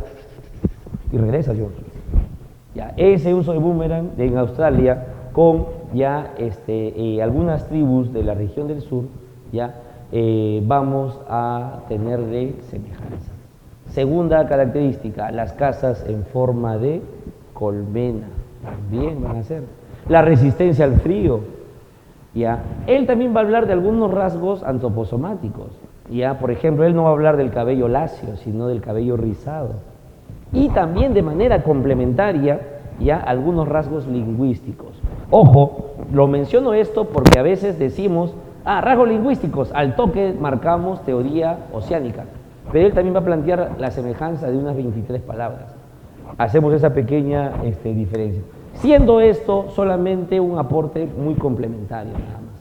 y regresa. Ese uso de boomerang en Australia con algunas tribus de la región del sur, vamos a tener de semejanza. Segunda característica, las casas en forma de colmena, también van a ser. La resistencia al frío, Él también va a hablar de algunos rasgos antroposomáticos, Por ejemplo, él no va a hablar del cabello lacio, sino del cabello rizado. Y también de manera complementaria, algunos rasgos lingüísticos. Ojo, lo menciono esto porque a veces decimos, rasgos lingüísticos, al toque marcamos teoría oceánica, pero él también va a plantear la semejanza de unas 23 palabras. Hacemos esa pequeña diferencia, siendo esto solamente un aporte muy complementario nada más.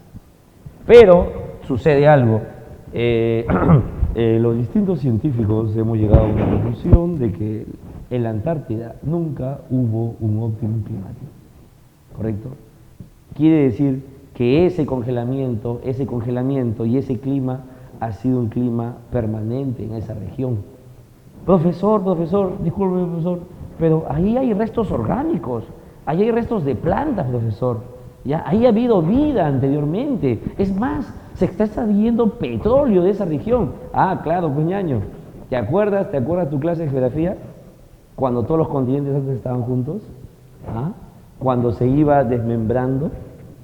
Pero sucede algo, los distintos científicos hemos llegado a una conclusión de que en la Antártida nunca hubo un óptimo climático, ¿correcto? Quiere decir que ese congelamiento y ese clima ha sido un clima permanente en esa región. Profesor, disculpe, profesor, pero ahí hay restos orgánicos, ahí hay restos de plantas, profesor. ¿ya? Ahí ha habido vida anteriormente. Es más, se está extrayendo petróleo de esa región. Ah, claro, pues ñaño. ¿Te acuerdas tu clase de geografía? Cuando todos los continentes antes estaban juntos. ¿Ah? Cuando se iba desmembrando.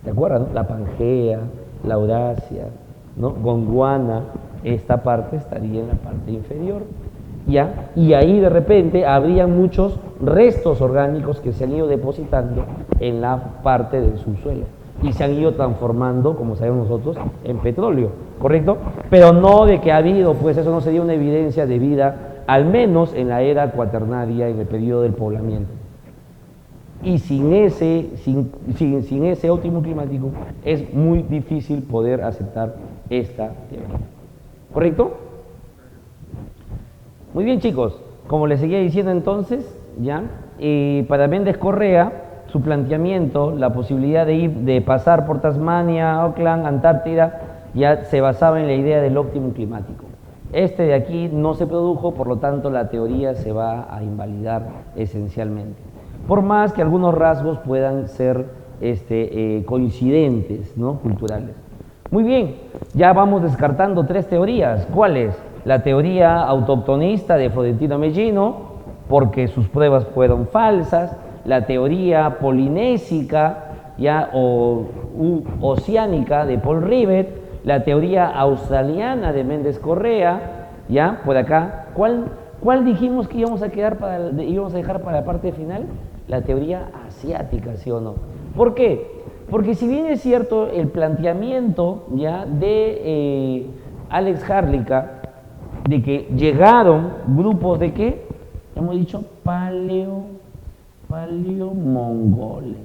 ¿Te acuerdas, no? La Pangea, la Eurasia, ¿no? Gondwana, esta parte estaría en la parte inferior. ¿Ya? Y ahí de repente habrían muchos restos orgánicos que se han ido depositando en la parte del subsuelo y se han ido transformando, como sabemos nosotros, en petróleo, ¿correcto? Pero no de que ha habido, pues eso no sería una evidencia de vida, al menos en la era cuaternaria, en el periodo del poblamiento. Y sin ese óptimo climático es muy difícil poder aceptar esta teoría, ¿correcto? Muy bien, chicos, como les seguía diciendo entonces, ya, para Méndez Correa, su planteamiento, la posibilidad de pasar por Tasmania, Auckland, Antártida, ya se basaba en la idea del óptimo climático. Este de aquí no se produjo, por lo tanto la teoría se va a invalidar esencialmente. Por más que algunos rasgos puedan ser coincidentes, ¿no? Culturales. Muy bien, ya vamos descartando 3 teorías. ¿Cuáles? La teoría autóctonista de Florentino Mellino, porque sus pruebas fueron falsas, la teoría polinésica ya, o oceánica de Paul Rivet, la teoría australiana de Méndez Correa, ya, por acá. ¿Cuál dijimos que íbamos a dejar para la parte final? La teoría asiática, ¿sí o no? ¿Por qué? Porque si bien es cierto el planteamiento ya de Alex Hrdlicka, de que llegaron grupos de ¿qué? Hemos dicho paleomongoles,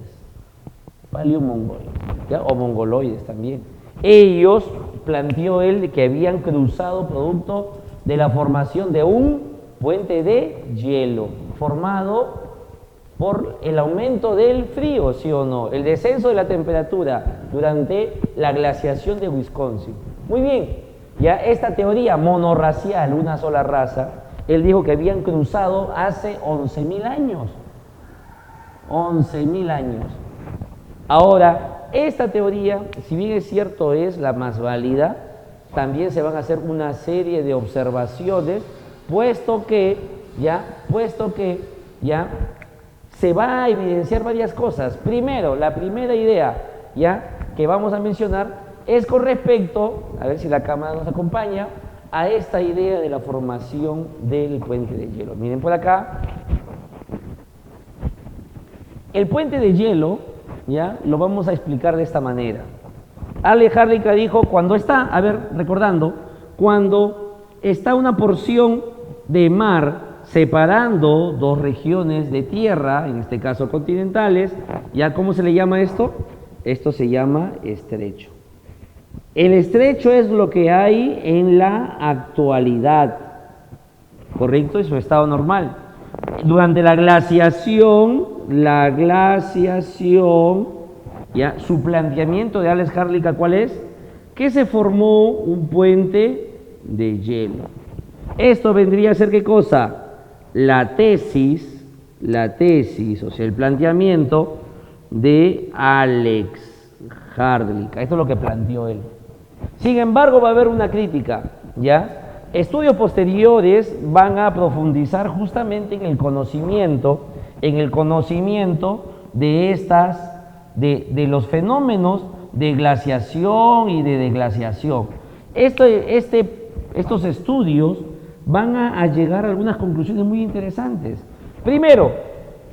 ¿ya? O mongoloides también. Ellos, planteó él, de que habían cruzado producto de la formación de un puente de hielo, formado por el aumento del frío, ¿sí o no? El descenso de la temperatura durante la glaciación de Wisconsin. Muy bien. Ya esta teoría monorracial, una sola raza, él dijo que habían cruzado hace 11.000 años. 11.000 años. Ahora, esta teoría, si bien es cierto es la más válida, también se van a hacer una serie de observaciones, puesto que ya se va a evidenciar varias cosas. Primero, la primera idea ya que vamos a mencionar es con respecto, a ver si la cámara nos acompaña, a esta idea de la formación del puente de hielo. Miren por acá. El puente de hielo, ya, lo vamos a explicar de esta manera. Alex Hrdlicka dijo, cuando está una porción de mar separando 2 regiones de tierra, en este caso continentales, ¿ya cómo se le llama esto? Esto se llama estrecho. El estrecho es lo que hay en la actualidad, ¿correcto? Es su estado normal. Durante la glaciación, ya, su planteamiento de Alex Hrdlicka, ¿cuál es? Que se formó un puente de hielo. Esto vendría a ser, ¿qué cosa? La tesis, o sea, el planteamiento de Alex Hrdlicka. Esto es lo que planteó él. Sin embargo, va a haber una crítica, ¿ya? Estudios posteriores van a profundizar justamente en el conocimiento de los fenómenos de glaciación y de desglaciación. Estos estudios van a llegar a algunas conclusiones muy interesantes. Primero,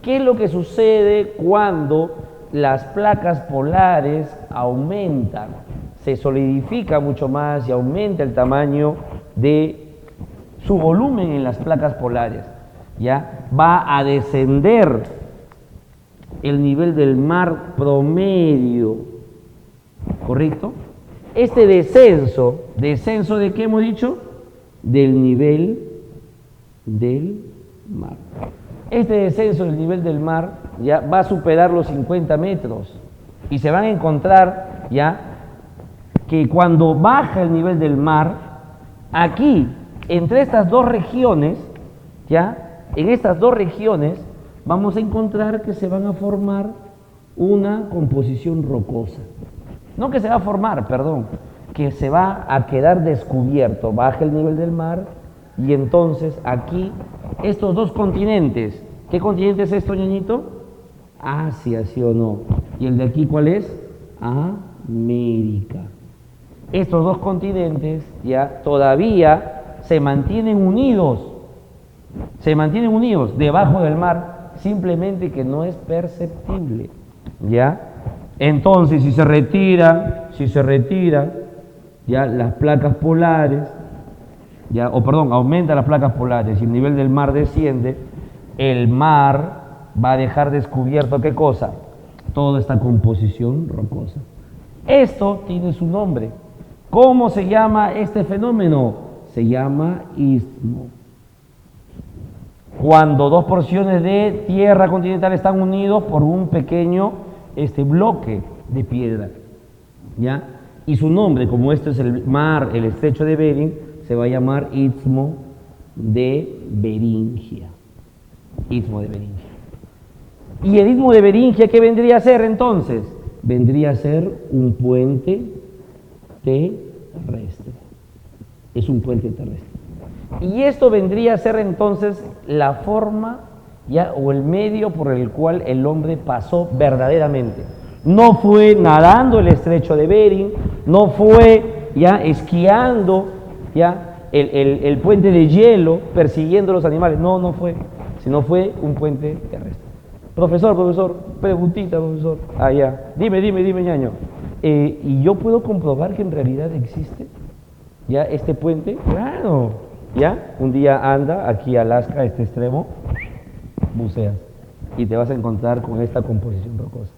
¿qué es lo que sucede cuando las placas polares aumentan? Se solidifica mucho más y aumenta el tamaño de su volumen en las placas polares. ¿Ya? Va a descender el nivel del mar promedio, ¿correcto? Este descenso ¿de qué hemos dicho? Del nivel del mar. Este descenso del nivel del mar ya va a superar los 50 metros y se van a encontrar ya que cuando baja el nivel del mar, aquí, entre estas 2 regiones, ya, en estas 2 regiones, vamos a encontrar que se van a formar una composición rocosa. No que se va a formar, perdón, que se va a quedar descubierto, baja el nivel del mar y entonces aquí estos dos continentes, ¿qué continente es esto, ñañito? Asia, ¿sí o no? ¿Y el de aquí cuál es? América. Estos dos continentes ya todavía se mantienen unidos debajo del mar, simplemente que no es perceptible, ¿ya? Entonces, si se retira, ya las placas polares, ya, aumenta las placas polares y el nivel del mar desciende, el mar va a dejar descubierto, ¿qué cosa? Toda esta composición rocosa. Esto tiene su nombre. ¿Cómo se llama este fenómeno? Se llama istmo. Cuando dos porciones de tierra continental están unidos por un pequeño bloque de piedra, ¿ya? Y su nombre, como este es el mar, el estrecho de Bering, se va a llamar Istmo de Beringia. Istmo de Beringia. ¿Y el Istmo de Beringia qué vendría a ser entonces? Vendría a ser un puente terrestre. Es un puente terrestre. Y esto vendría a ser entonces la forma ya o el medio por el cual el hombre pasó verdaderamente. No fue nadando el estrecho de Bering, no fue ya esquiando ya el puente de hielo, persiguiendo los animales, no fue, sino fue un puente terrestre. Profesor, preguntita, profesor. Ya. Dime, ñaño. ¿Y yo puedo comprobar que en realidad existe ya este puente? Claro. ¿Ya? Un día anda aquí a Alaska, a este extremo, buceas y te vas a encontrar con esta composición rocosa.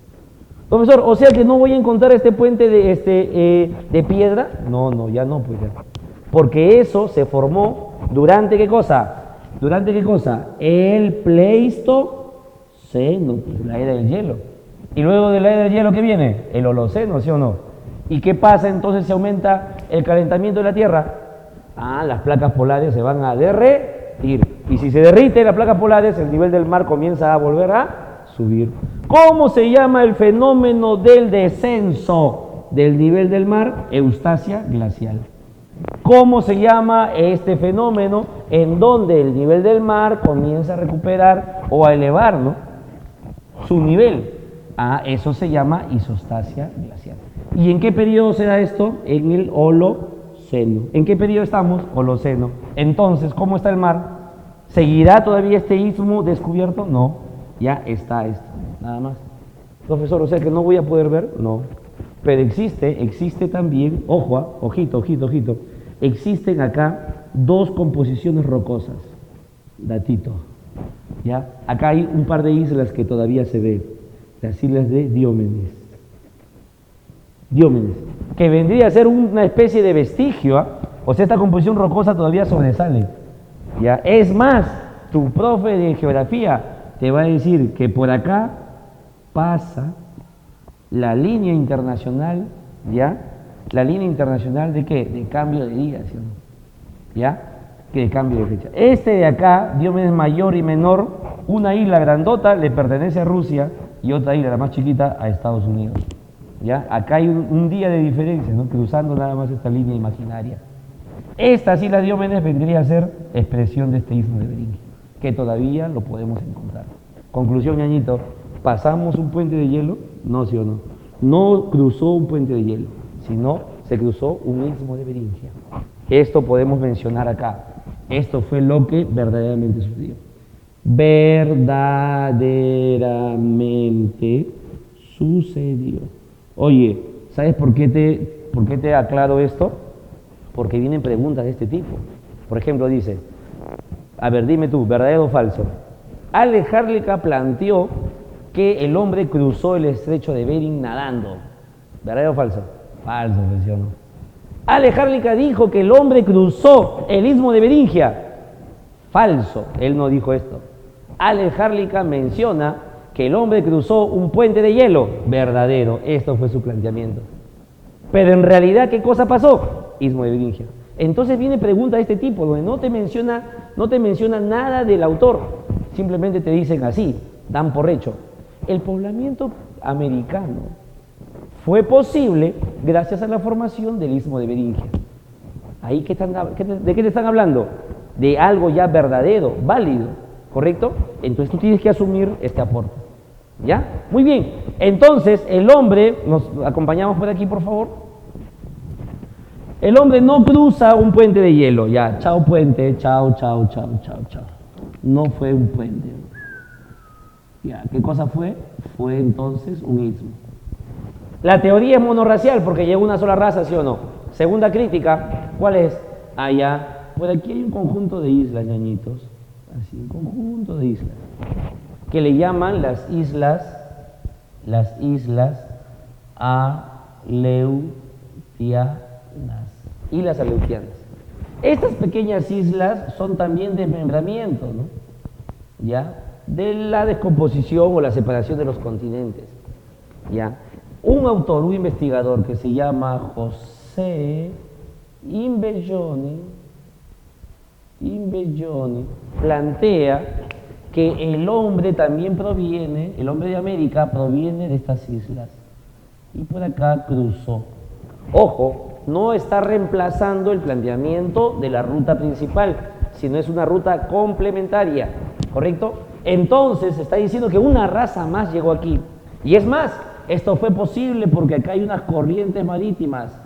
Profesor, o sea que no voy a encontrar este puente de piedra. No, ya no, pues ya. Porque eso se formó durante ¿qué cosa? El Pleistoceno, pues, la era del hielo. Y luego de la era del hielo, ¿qué viene? El Holoceno, ¿sí o no? ¿Y qué pasa entonces si aumenta el calentamiento de la Tierra? Las placas polares se van a derretir. Y si se derriten las placas polares, el nivel del mar comienza a volver a subir. ¿Cómo se llama el fenómeno del descenso del nivel del mar? Eustasia glacial. ¿Cómo se llama este fenómeno en donde el nivel del mar comienza a recuperar o a elevar, ¿no?, su nivel? Eso se llama isostasia glacial. ¿Y en qué periodo se da esto? En el Holoceno. ¿En qué periodo estamos? Holoceno. Entonces, ¿cómo está el mar? ¿Seguirá todavía este istmo descubierto? No, ya está esto, nada más. Profesor, o sea que no voy a poder ver, no. Pero existe también, ojito, existen acá dos composiciones rocosas, datito, ¿ya? Acá hay un par de islas que todavía se ven, las islas de Diómedes, que vendría a ser una especie de vestigio, o sea, esta composición rocosa todavía sobresale, ¿ya? Es más, tu profe de geografía te va a decir que por acá pasa la línea internacional, ¿ya? La línea internacional ¿de qué? De cambio de día, ¿sí? ¿Ya? Que de cambio de fecha. Este de acá, Diómedes mayor y menor, una isla grandota le pertenece a Rusia y otra isla, la más chiquita, a Estados Unidos. ¿Ya? Acá hay un día de diferencia, ¿no?, cruzando nada más esta línea imaginaria. Esta isla de Diómedes vendría a ser expresión de este istmo de Beringia, que todavía lo podemos encontrar. Conclusión, ñañito, ¿pasamos un puente de hielo? No, ¿sí o no? No cruzó un puente de hielo, sino se cruzó un istmo de Beringia. Esto podemos mencionar acá. Esto fue lo que verdaderamente sucedió. Verdaderamente sucedió. Oye, ¿sabes por qué te aclaro esto? Porque vienen preguntas de este tipo. Por ejemplo, dice, a ver, dime tú, ¿verdadero o falso? Ale Harlica planteó que el hombre cruzó el estrecho de Bering nadando. ¿Verdadero o falso? Falso, mencionó. Ale Harlica dijo que el hombre cruzó el istmo de Beringia. Falso, él no dijo esto. Ale Harlica menciona que el hombre cruzó un puente de hielo. Verdadero, esto fue su planteamiento. Pero en realidad, ¿qué cosa pasó? Istmo de Beringia. Entonces viene pregunta de este tipo, donde no te menciona nada del autor, simplemente te dicen así, dan por hecho. El poblamiento americano fue posible gracias a la formación del Istmo de Beringia. ¿De qué te están hablando? De algo ya verdadero, válido, ¿correcto? Entonces tú tienes que asumir este aporte. ¿Ya? Muy bien. Entonces el hombre, nos acompañamos por aquí, por favor. El hombre no cruza un puente de hielo. Ya, chao puente, chao. No fue un puente. Ya, ¿qué cosa fue? Fue entonces un istmo. La teoría es monorracial porque llegó una sola raza, ¿sí o no? Segunda crítica, ¿cuál es? Ya, por aquí hay un conjunto de islas, ñañitos. Así, un conjunto de islas. Que le llaman las islas Aleutianas. Islas Aleutianas. Estas pequeñas islas son también desmembramientos, ¿no? ¿Ya? De la descomposición o la separación de los continentes. ¿Ya? Un autor, un investigador que se llama José Imbelloni, plantea que el hombre también proviene, el hombre de América proviene de estas islas y por acá cruzó. Ojo, no está reemplazando el planteamiento de la ruta principal, sino es una ruta complementaria, ¿correcto? Entonces está diciendo que una raza más llegó aquí. Y es más, esto fue posible porque acá hay unas corrientes marítimas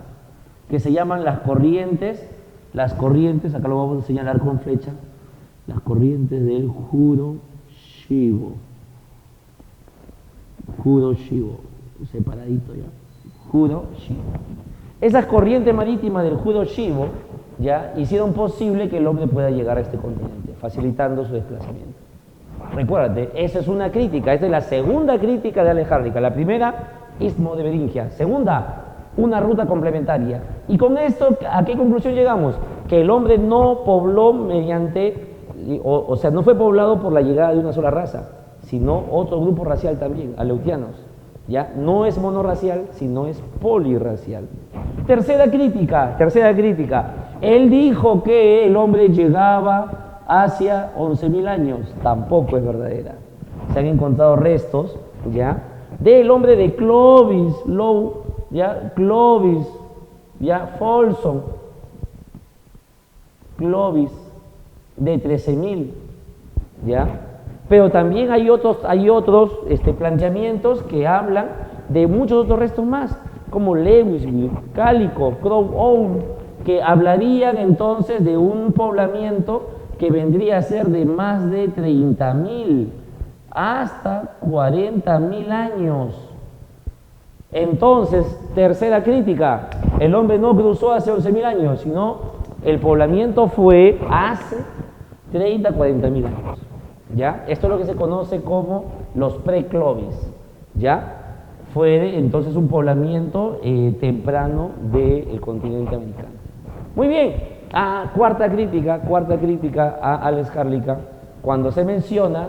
que se llaman las corrientes, acá lo vamos a señalar con flecha, las corrientes del Juro-Shibo, separadito ya, Juro-Shibo. Esas corrientes marítimas del Juro-Shibo ya hicieron posible que el hombre pueda llegar a este continente, facilitando su desplazamiento. Recuérdate, esa es una crítica, esta es la segunda crítica de Alejandrica. La primera, Istmo de Beringia. Segunda, una ruta complementaria. Y con esto, ¿a qué conclusión llegamos? Que el hombre no pobló mediante, o sea, no fue poblado por la llegada de una sola raza, sino otro grupo racial también, aleutianos. ¿Ya? No es monorracial, sino es polirracial. Tercera crítica. Él dijo que el hombre llegaba hacia 11.000 años. Tampoco es verdadera. Se han encontrado restos, ¿ya?, del hombre de Clovis, Folsom, Clovis, de 13.000, ¿ya? Pero también hay otros planteamientos que hablan de muchos otros restos más, como Lewisville, Calico, Crow Own, que hablarían entonces de un poblamiento que vendría a ser de más de 30.000 hasta 40.000 años. Entonces, tercera crítica, el hombre no cruzó hace 11.000 años, sino el poblamiento fue hace 30, 40.000 años. ¿Ya? Esto es lo que se conoce como los pre-Clovis. ¿Ya? Fue entonces un poblamiento temprano del continente americano. Muy bien. Cuarta crítica a Alex Harlica, cuando se menciona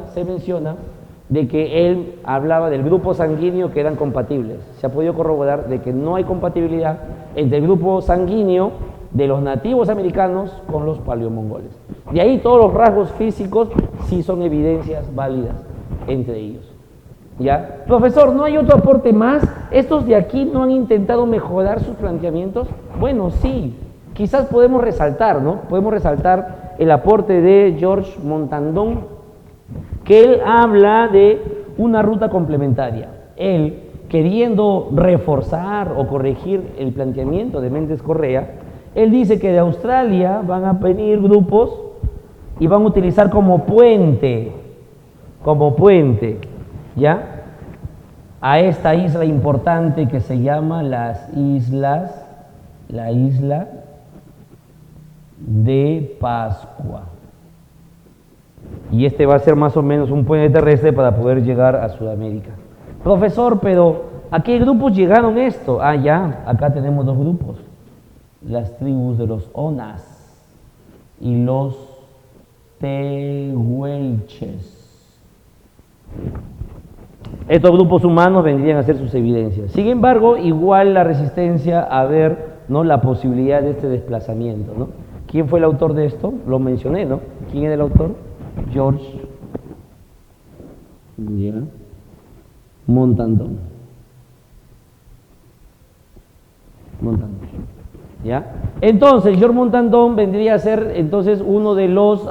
de que él hablaba del grupo sanguíneo que eran compatibles. Se ha podido corroborar de que no hay compatibilidad entre el grupo sanguíneo de los nativos americanos con los paleomongoles. De ahí todos los rasgos físicos sí son evidencias válidas entre ellos. ¿Ya? Profesor, ¿no hay otro aporte más? ¿Estos de aquí no han intentado mejorar sus planteamientos? Bueno, sí. Quizás podemos resaltar, ¿no? Podemos resaltar el aporte de George Montandon, que él habla de una ruta complementaria. Él, queriendo reforzar o corregir el planteamiento de Méndez Correa, él dice que de Australia van a venir grupos y van a utilizar como puente, ¿ya?, a esta isla importante que se llama la isla de Pascua. Y este va a ser más o menos un puente terrestre para poder llegar a Sudamérica. Profesor, pero ¿a qué grupos llegaron esto? Ya, acá tenemos dos grupos. Las tribus de los Onas y los Tehuelches. Estos grupos humanos vendrían a ser sus evidencias. Sin embargo, igual la resistencia a ver, ¿no?, la posibilidad de este desplazamiento, ¿no? ¿Quién fue el autor de esto? Lo mencioné, ¿no? ¿Quién era el autor? George Montandón. ¿Ya? Entonces, George Montandón vendría a ser entonces uno de los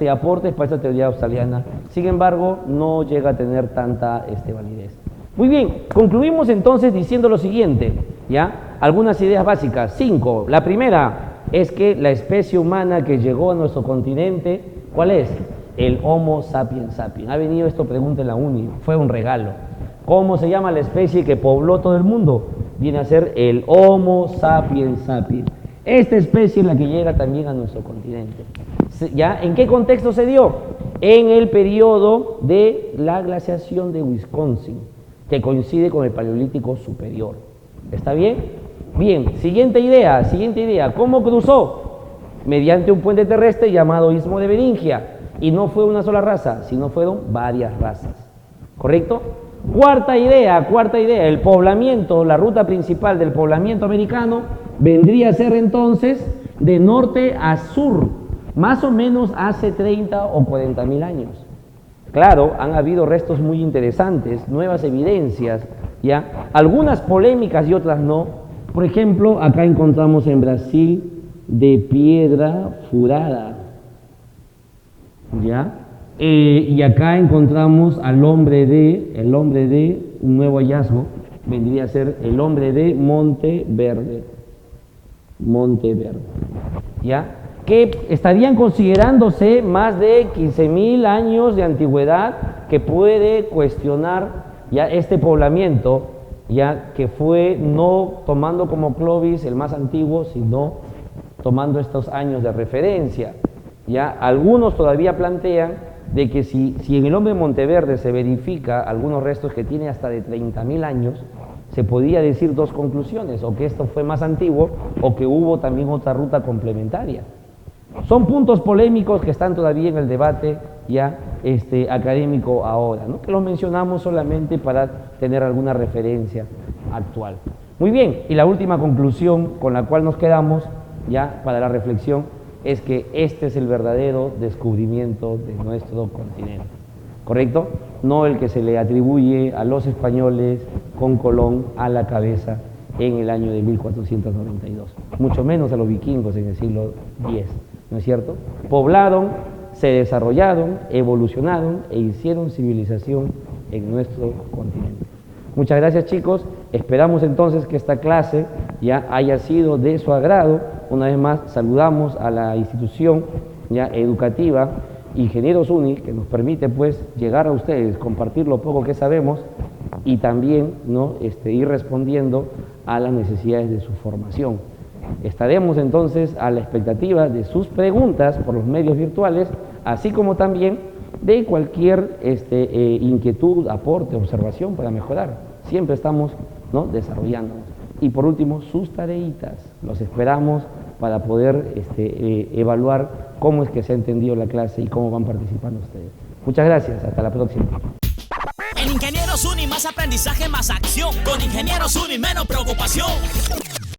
aportes para esta teoría australiana. Sin embargo, no llega a tener tanta validez. Muy bien, concluimos entonces diciendo lo siguiente, ¿ya? Algunas ideas básicas. 5. La primera es que la especie humana que llegó a nuestro continente, ¿cuál es? El Homo sapiens sapiens. Ha venido esto, pregunta en la uni, fue un regalo. ¿Cómo se llama la especie que pobló todo el mundo? Viene a ser el Homo sapiens sapiens. Esta especie es la que llega también a nuestro continente. ¿Ya? ¿En qué contexto se dio? En el periodo de la glaciación de Wisconsin, que coincide con el Paleolítico Superior. ¿Está bien? Bien, siguiente idea. ¿Cómo cruzó? Mediante un puente terrestre llamado Istmo de Beringia. Y no fue una sola raza, sino fueron varias razas. ¿Correcto? Cuarta idea, el poblamiento, la ruta principal del poblamiento americano vendría a ser entonces de norte a sur, más o menos hace 30 o 40 mil años. Claro, han habido restos muy interesantes, nuevas evidencias, ¿ya? Algunas polémicas y otras no. Por ejemplo, acá encontramos en Brasil de piedra furada, ¿ya? Y acá encontramos al hombre de un nuevo hallazgo, vendría a ser el hombre de Monte Verde, ¿ya? Que estarían considerándose más de 15.000 años de antigüedad, que puede cuestionar ya este poblamiento, ya que fue no tomando como Clovis el más antiguo, sino tomando estos años de referencia. Ya algunos todavía plantean de que si en el hombre de Monteverde se verifica algunos restos que tiene hasta de 30.000 años, se podía decir dos conclusiones, o que esto fue más antiguo, o que hubo también otra ruta complementaria. Son puntos polémicos que están todavía en el debate ya académico ahora, ¿no? Que los mencionamos solamente para tener alguna referencia actual. Muy bien, y la última conclusión con la cual nos quedamos ya para la reflexión es que este es el verdadero descubrimiento de nuestro continente, ¿correcto? No el que se le atribuye a los españoles con Colón a la cabeza en el año de 1492, mucho menos a los vikingos en el siglo X, ¿no es cierto? Poblaron, se desarrollaron, evolucionaron e hicieron civilización en nuestro continente. Muchas gracias, chicos. Esperamos entonces que esta clase ya haya sido de su agrado. Una vez más saludamos a la institución ya educativa Ingenieros Uni, que nos permite pues llegar a ustedes, compartir lo poco que sabemos y también, ¿no? Ir respondiendo a las necesidades de su formación. Estaremos entonces a la expectativa de sus preguntas por los medios virtuales, así como también de cualquier inquietud, aporte, observación para mejorar. Siempre estamos, ¿no? Desarrollándonos. Y por último, sus tareitas. Los esperamos para poder evaluar cómo es que se ha entendido la clase y cómo van participando ustedes. Muchas gracias. Hasta la próxima.
En Ingenieros Uni, más aprendizaje, más acción. Con Ingenieros Uni, menos preocupación.